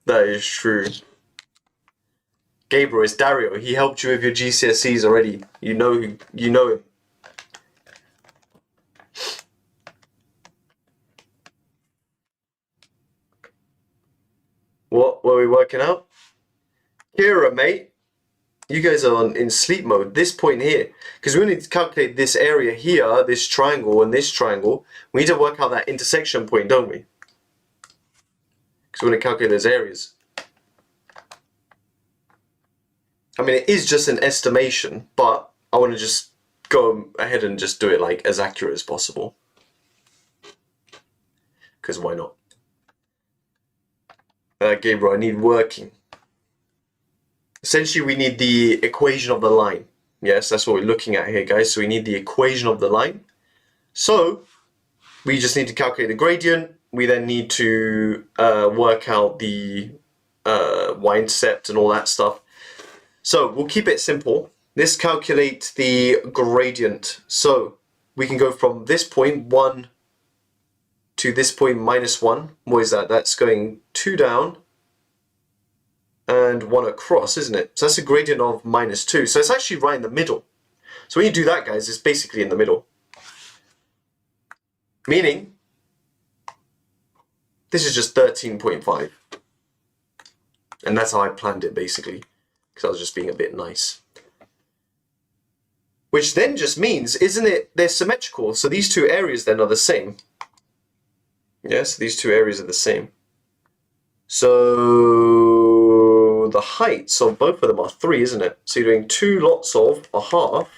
That is true. Gabriel, it's Dario. He helped you with your GCSEs already. You know him. What were we working out? Kira, mate. You guys are in sleep mode. This point here. Because we need to calculate this area here, this triangle and this triangle. We need to work out that intersection point, don't we? Because we want to calculate those areas. I mean, it is just an estimation, but I want to just go ahead and just do it like as accurate as possible. Because why not? Gabriel, I need working. Essentially, we need the equation of the line. Yes, that's what we're looking at here, guys. So we need the equation of the line. So we just need to calculate the gradient. We then need to work out the y-intercept and all that stuff. So we'll keep it simple. Let's calculate the gradient. So we can go from this point 1 to this point -1. What is that? That's going 2 down and 1 across, isn't it? So that's a gradient of -2. So it's actually right in the middle. So when you do that, guys, it's basically in the middle. Meaning, this is just 13.5. And that's how I planned it, basically, because I was just being a bit nice. Which then just means, isn't it, they're symmetrical, so these two areas then are the same. Yes, these two areas are the same. So the heights of both of them are 3, isn't it? So you're doing 2 lots of a half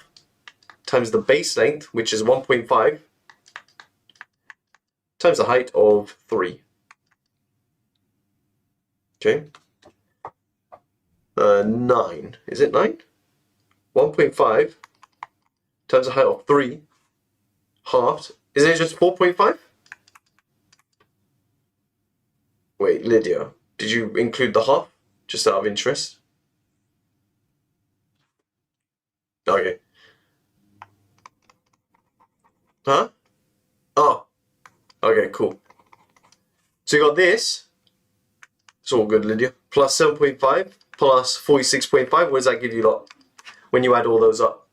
times the base length, which is 1.5, times the height of 3. Okay. 9. Is it 9? 1.5 times the height of 3 halved. Is it just 4.5? Wait, Lydia, did you include the half? Just out of interest? Okay. Huh? Oh. Okay, cool. So you got this. It's all good, Lydia. Plus 7.5 plus 46.5. What does that give you lot when you add all those up?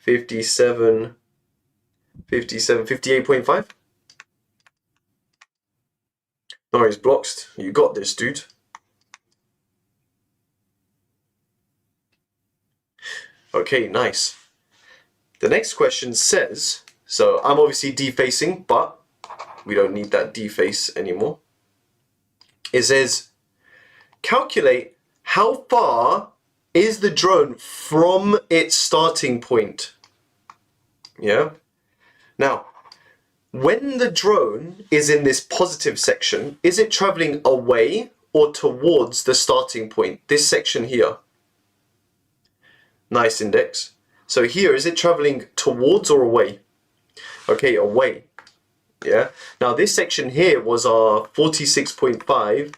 58.5? No worries, Blocks. You got this, dude. Okay, nice. The next question says, so I'm obviously defacing, but we don't need that deface anymore. It says, calculate how far is the drone from its starting point. Yeah. Now, when the drone is in this positive section, is it traveling away or towards the starting point? This section here. Nice, Index. So here, is it traveling towards or away? Okay, away. Yeah. Now this section here was our 46.5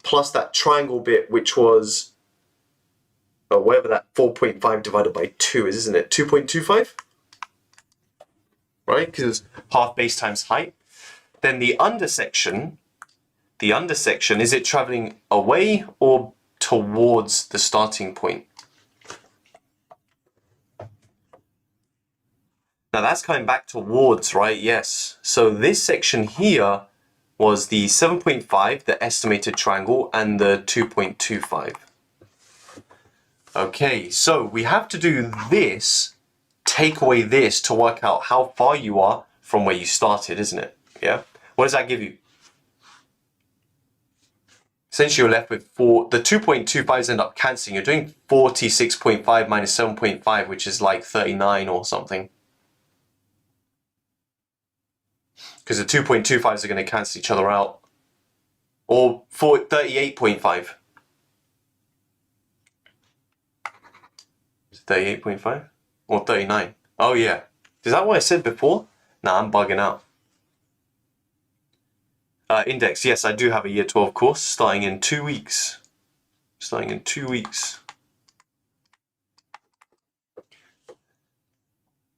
plus that triangle bit, which was whatever that 4.5 divided by 2 is, isn't it? 2.25? Right? Because it's half base times height. Then the undersection, is it traveling away or towards the starting point? Now that's coming back towards, right? Yes. So this section here was the 7.5, the estimated triangle, and the 2.25. Okay, so we have to do this, take away this to work out how far you are from where you started, isn't it? Yeah. What does that give you? Essentially, you're left with 4. The 2.25s end up cancelling. You're doing 46.5 minus 7.5, which is like 39 or something. Because the 2.25s are going to cancel each other out. Or 38.5. 38.5? Or 39? Oh yeah. Is that what I said before? Nah, I'm bugging out. Index, yes, I do have a year 12 course starting in 2 weeks. Starting in 2 weeks.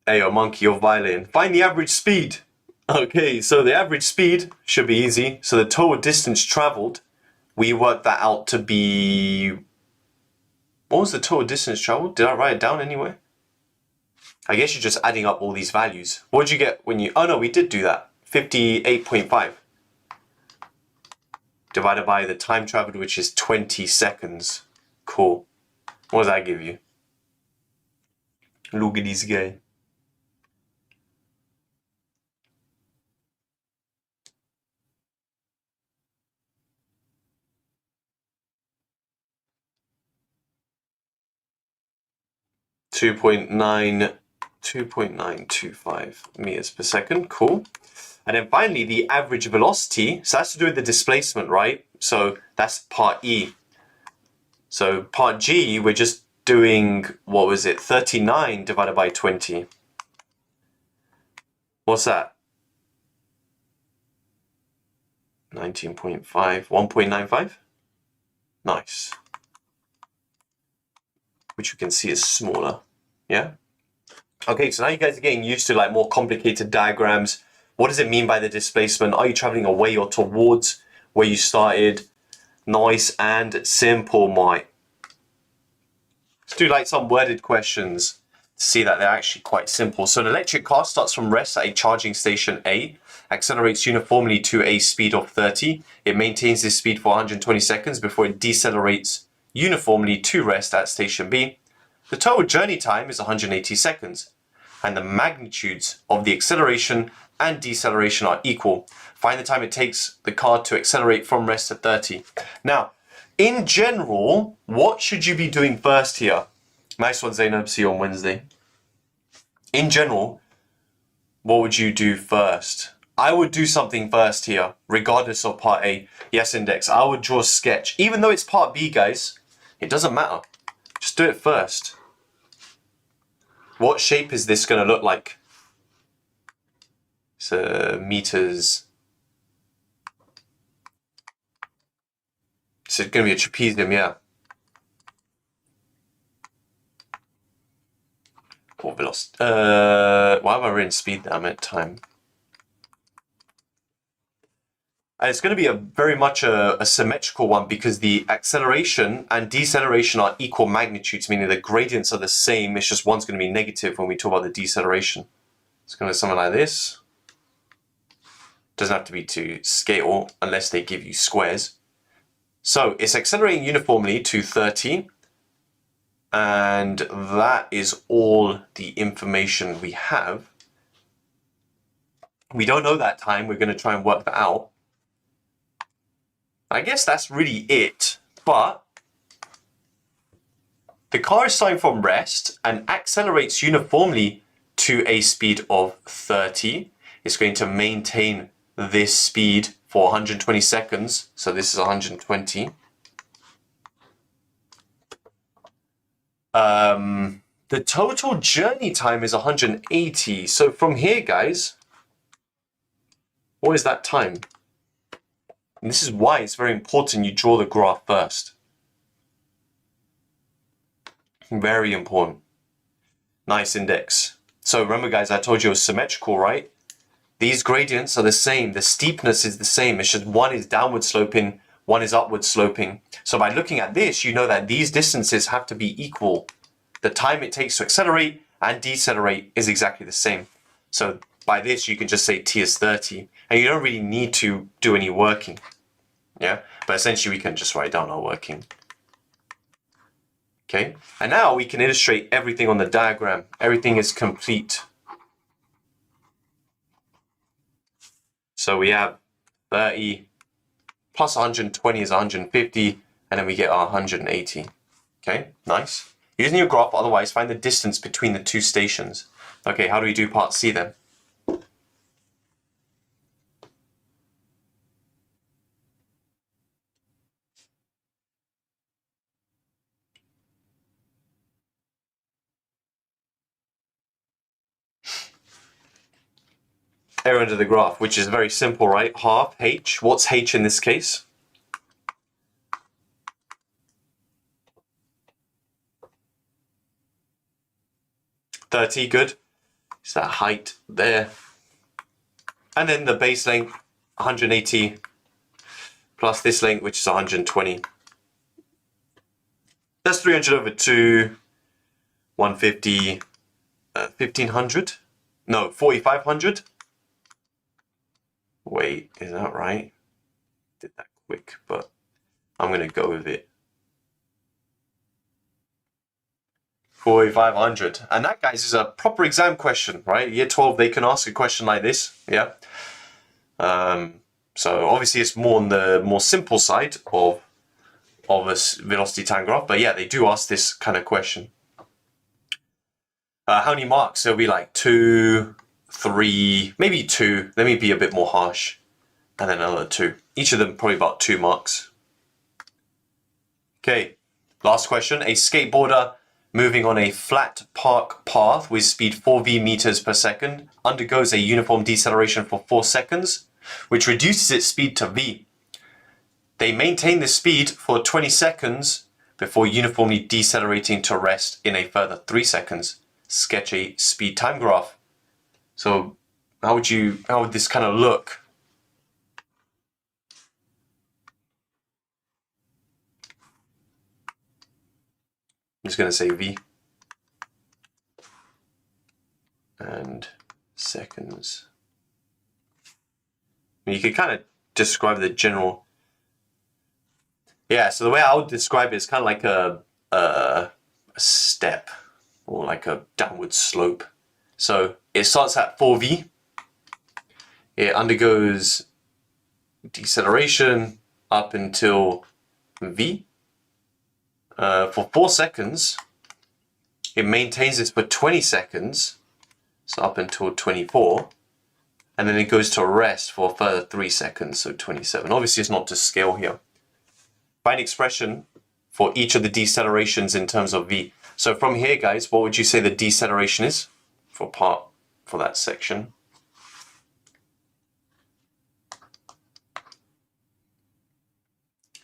Hey, yo, monkey, you're violating. Find the average speed. Okay, so the average speed should be easy. So the total distance traveled, we worked that out to be... What was the total distance traveled? Did I write it down anywhere? I guess you're just adding up all these values. What did you get when you... Oh no, we did do that. 58.5. Divided by the time traveled, which is 20 seconds. Cool. What does that give you? Look at this guy. Two point nine 2.925 meters per second. Cool. And then finally, the average velocity. So that's to do with the displacement, right? So that's part E. So part G, we're just doing, what was it? 39 divided by 20. What's that? 19.5, 1.95? Nice. Which you can see is smaller. Yeah? Okay, so now you guys are getting used to like more complicated diagrams. What does it mean by the displacement? Are you traveling away or towards where you started? Nice and simple, mate. Let's do like some worded questions to see that they're actually quite simple. So an electric car starts from rest at a charging station A, accelerates uniformly to a speed of 30. It maintains this speed for 120 seconds before it decelerates uniformly to rest at station B. The total journey time is 180 seconds, and the magnitudes of the acceleration and deceleration are equal. Find the time it takes the car to accelerate from rest to 30. Now, in general, what should you be doing first here? Nice one, Zainab. See you on Wednesday. In general, what would you do first? I would do something first here, regardless of part A. Yes, Index. I would draw a sketch. Even though it's part B, guys, it doesn't matter. Just do it first. What shape is this going to look like? So, meters. So it's going to be a trapezium, yeah. Or velocity. Why have I written speed there? I meant time. And it's going to be very much a symmetrical one because the acceleration and deceleration are equal magnitudes, meaning the gradients are the same. It's just one's going to be negative when we talk about the deceleration. It's going to be something like this. Doesn't have to be to scale unless they give you squares. So it's accelerating uniformly to 30. And that is all the information we have. We don't know that time. We're going to try and work that out. I guess that's really it, but the car is starting from rest and accelerates uniformly to a speed of 30. It's going to maintain this speed for 120 seconds. So this is 120. The total journey time is 180. So from here, guys, what is that time? And this is why it's very important you draw the graph first. Very important. Nice, Index. So remember, guys, I told you it was symmetrical, right? These gradients are the same. The steepness is the same. It's just one is downward sloping, one is upward sloping. So by looking at this, you know that these distances have to be equal. The time it takes to accelerate and decelerate is exactly the same. So by this, you can just say t is 30. And you don't really need to do any working. Yeah, but essentially we can just write down our working. Okay, and now we can illustrate everything on the diagram. Everything is complete. So we have 30 plus 120 is 150, and then we get our 180. Okay, nice. Using your graph, otherwise find the distance between the two stations. Okay, how do we do part C then? Area under the graph, which is very simple, right? Half h. What's h in this case? $30, good. Is that height there? And then the base length, 180, plus this length, which is 120. That's 300 over 2, 150, 1500? No, 4500. Wait, is that right? Did that quick, but I'm going to go with it. 4500. And that, guys, is a proper exam question, right? Year 12, they can ask a question like this, yeah? So obviously it's more on the more simple side of a velocity time graph, but yeah, they do ask this kind of question. How many marks? It'll be like 2, 3, maybe 2. Let me be a bit more harsh. And then another 2. Each of them probably about 2 marks. Okay, last question. A skateboarder moving on a flat park path with speed 4v meters per second undergoes a uniform deceleration for 4 seconds, which reduces its speed to v. They maintain this speed for 20 seconds before uniformly decelerating to rest in a further 3 seconds. Sketch a speed time graph. So how would this kind of look? just going to say V. And seconds. You could kind of describe the general. Yeah, so the way I would describe it is kind of like a step or like a downward slope. So it starts at 4V. It undergoes deceleration up until V. For 4 seconds. It maintains this for 20 seconds. So up until 24. And then it goes to rest for a further 3 seconds, so 27. Obviously, it's not to scale here. Find expression for each of the decelerations in terms of V. So from here, guys, what would you say the deceleration is for that section?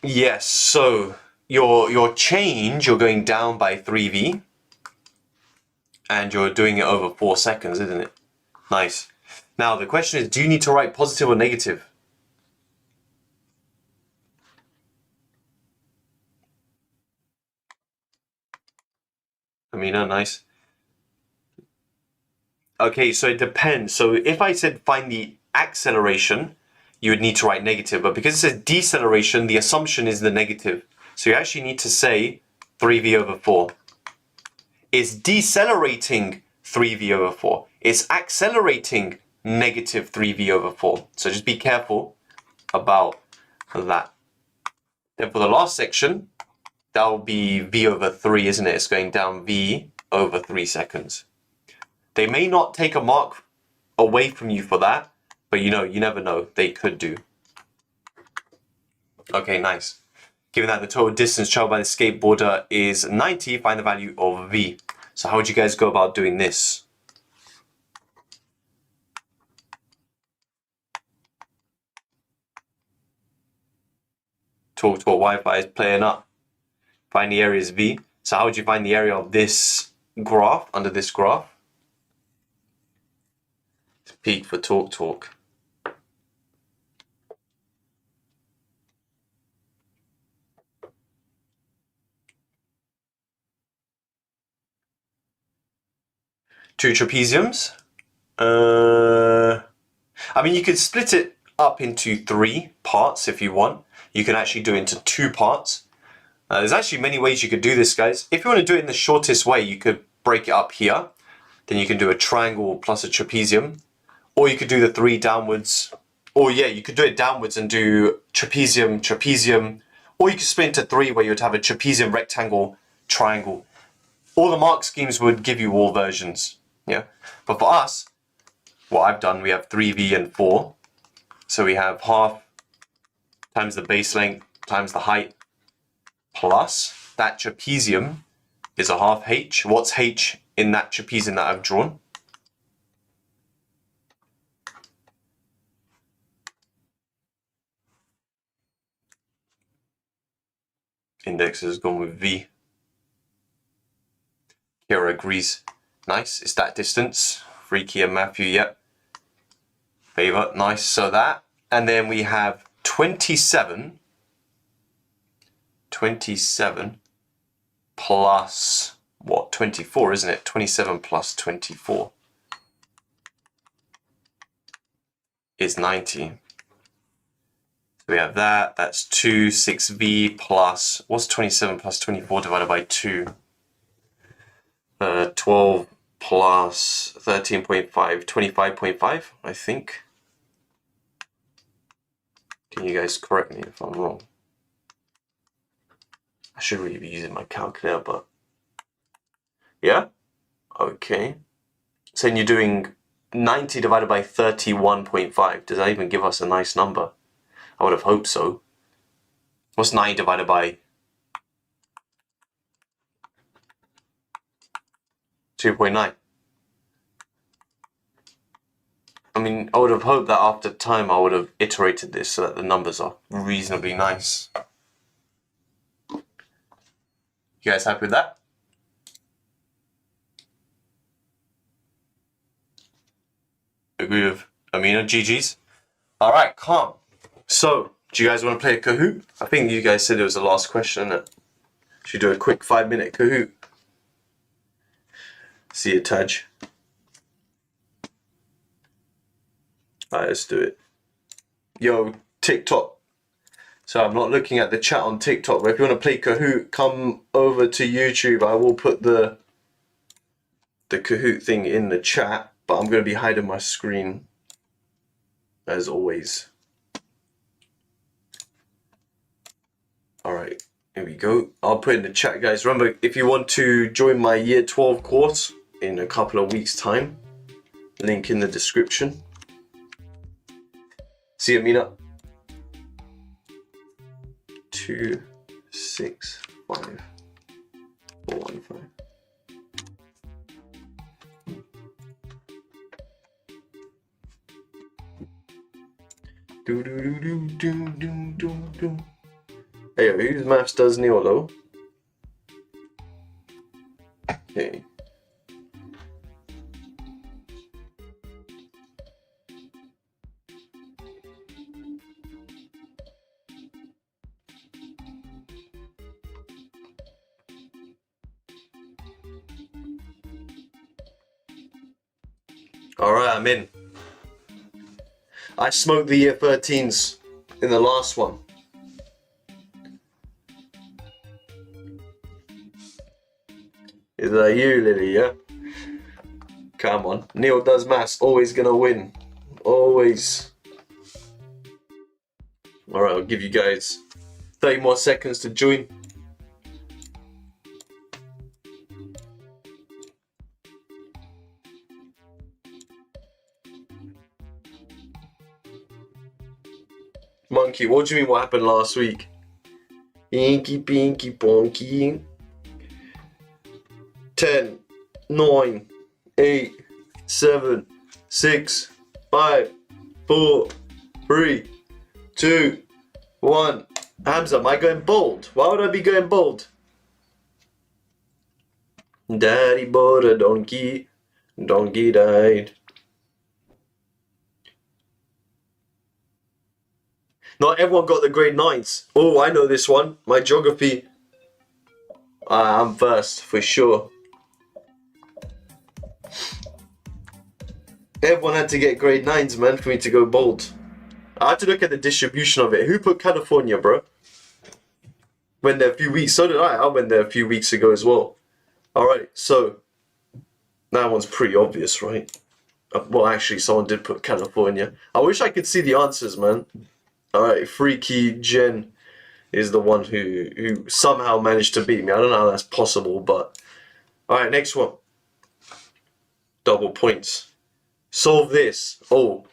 Yes, so your change, you're going down by 3V. And you're doing it over 4 seconds, isn't it? Nice. Now, the question is, do you need to write positive or negative? Amina, nice. Okay, so it depends. So if I said find the acceleration, you would need to write negative. But because it says deceleration, the assumption is the negative. So you actually need to say 3V over 4. It's decelerating 3V over 4. It's accelerating negative 3V over 4. So just be careful about that. Then for the last section, that will be V over 3, isn't it? It's going down V over 3 seconds. They may not take a mark away from you for that, but you never know. They could do. Okay, nice. Given that the total distance traveled by the skateboarder is 90, find the value of V. So how would you guys go about doing this? Talk Wi-Fi is playing up. Find the area is V. So how would you find the area of this graph, under this graph? Peak for Talk. Two trapeziums. I mean, you could split it up into 3 parts if you want. You can actually do it into 2 parts. There's actually many ways you could do this, guys. If you want to do it in the shortest way, you could break it up here. Then you can do a triangle plus a trapezium. Or you could do the 3 downwards. Or yeah, you could do it downwards and do trapezium, trapezium. Or you could split into 3 where you would have a trapezium, rectangle, triangle. All the mark schemes would give you all versions. Yeah. But for us, what I've done, we have 3V and 4. So we have half times the base length times the height plus that trapezium is a half h. What's h in that trapezium that I've drawn? Index has gone with V. Kira agrees. Nice. It's that distance. Freaky and Matthew, yep. Favor, nice. So that. And then we have 27 plus, what, 24, isn't it? 27 plus 24 is 90. So we have that. That's 2, 6V plus, what's 27 plus 24 divided by 2? 12 plus 13.5, 25.5, I think. Can you guys correct me if I'm wrong? I should really be using my calculator, but yeah, okay. So then you're doing 90 divided by 31.5. Does that even give us a nice number? I would have hoped so. What's 9 divided by 2.9? I mean, I would have hoped that after time I would have iterated this so that the numbers are reasonably nice. You guys happy with that? Agree with Amina, GG's. Alright, calm. So, do you guys want to play a Kahoot? I think you guys said it was the last question, innit? Should we do a quick 5-minute Kahoot? See you, Taj. Alright, let's do it. Yo, TikTok. So I'm not looking at the chat on TikTok, but if you want to play Kahoot, come over to YouTube. I will put the Kahoot thing in the chat, but I'm going to be hiding my screen, as always. Alright, here we go. I'll put it in the chat, guys. Remember, if you want to join my Year 12 course in a couple of weeks' time, link in the description. See you, Mina. 2, 6, 5, 4, 1, 5. Do do do do do do do do. Hey, whose maths does Neil though? Okay. Alright, I'm in. I smoked the Year 13s in the last one. Is that you, Lily, yeah? Come on. NeilDoesMaths, always gonna win. Always. Alright, I'll give you guys 30 more seconds to join. Monkey, what do you mean what happened last week? Inky pinky ponky. 10, 9, 8, 7, 6, 5, 4, 3, 2, 1. Hamza, am I going bold? Why would I be going bold? Daddy bought a donkey. Donkey died. Not everyone got the grade 9s. Oh, I know this one. My geography. I'm first, for sure. Everyone had to get grade 9s, man, for me to go bold. I had to look at the distribution of it. Who put California, bro? Went there a few weeks. So did I. I went there a few weeks ago as well. Alright, so. That one's pretty obvious, right? Well, actually, someone did put California. I wish I could see the answers, man. Alright, Freaky Jen is the one who somehow managed to beat me. I don't know how that's possible, but... Alright, next one. Double points. Solve this. Oh.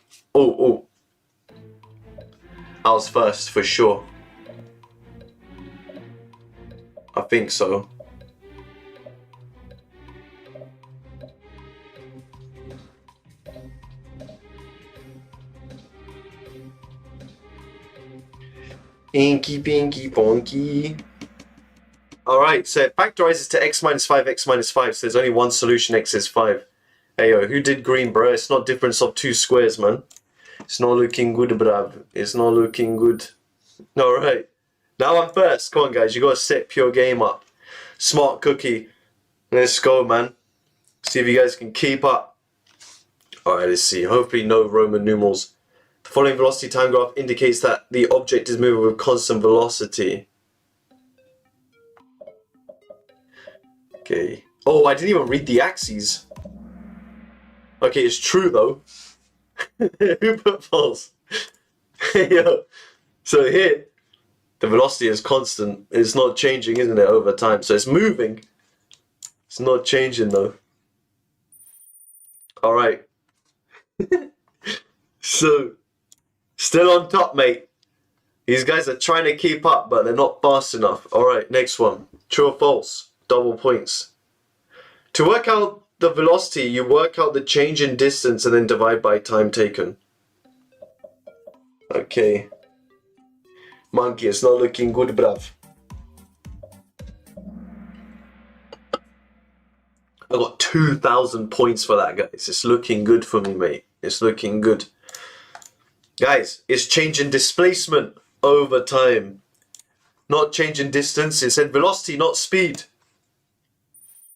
I was first, for sure. I think so. Inky pinky ponky. Alright, so it factorizes to x minus 5, x minus 5. So there's only one solution, x is 5. Hey yo, who did green, bro? It's not difference of 2 squares, man. It's not looking good, bruv. It's not looking good. Alright. Now I'm first. Come on, guys. You gotta set your game up. Smart cookie. Let's go, man. See if you guys can keep up. Alright, let's see. Hopefully no Roman numerals. The following velocity time graph indicates that the object is moving with constant velocity. Okay. Oh, I didn't even read the axes. Okay, it's true though. Who put false? Yo. So here, the velocity is constant. It's not changing, isn't it, over time? So it's moving. It's not changing though. Alright. So, still on top, mate. These guys are trying to keep up, but they're not fast enough. Alright, next one. True or false? Double points. To work out the velocity, you work out the change in distance and then divide by time taken. Okay. Monkey, it's not looking good, bruv. I got 2,000 points for that, guys. It's looking good for me, mate. It's looking good. Guys, it's changing displacement over time. Not changing distance. It said velocity, not speed.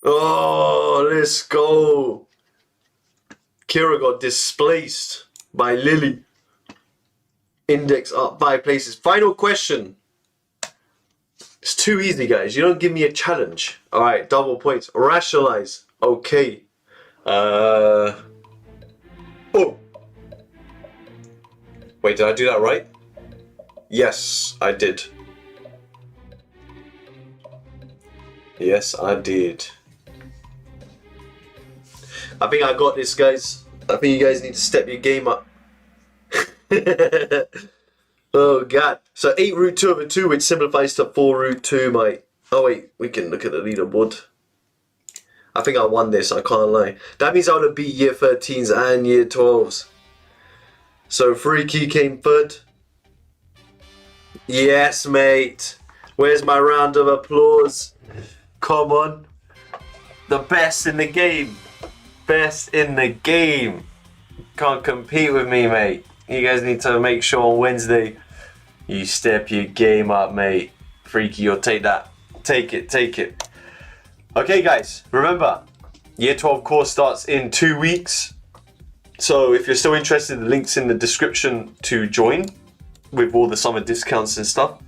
Oh, let's go. Kira got displaced by Lily. Index up 5 places. Final question. It's too easy, guys. You don't give me a challenge. Alright, double points. Rationalize. Okay. Oh. Wait, did I do that right? Yes, I did. Yes, I did. I think I got this, guys. I think you guys need to step your game up. Oh god. So 8 root 2 over 2, which simplifies to 4 root 2, mate. Oh wait, we can look at the leaderboard. I think I won this, I can't lie. That means I would have beat year 13s and year 12s. So Freaky came third. Yes, mate. Where's my round of applause? Come on. The best in the game. Best in the game. Can't compete with me, mate. You guys need to make sure on Wednesday you step your game up, mate. Freaky, you'll take that. Take it, take it. Okay, guys, remember, Year 12 course starts in 2 weeks. So if you're still interested, the link's in the description to join with all the summer discounts and stuff.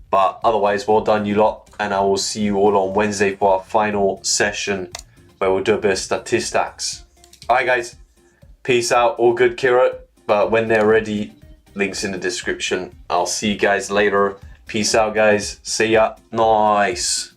But otherwise, well done, you lot. And I will see you all on Wednesday for our final session where we'll do a bit of statistics. All right, guys. Peace out. All good, Kira. But when they're ready, links in the description. I'll see you guys later. Peace out, guys. See ya. Nice.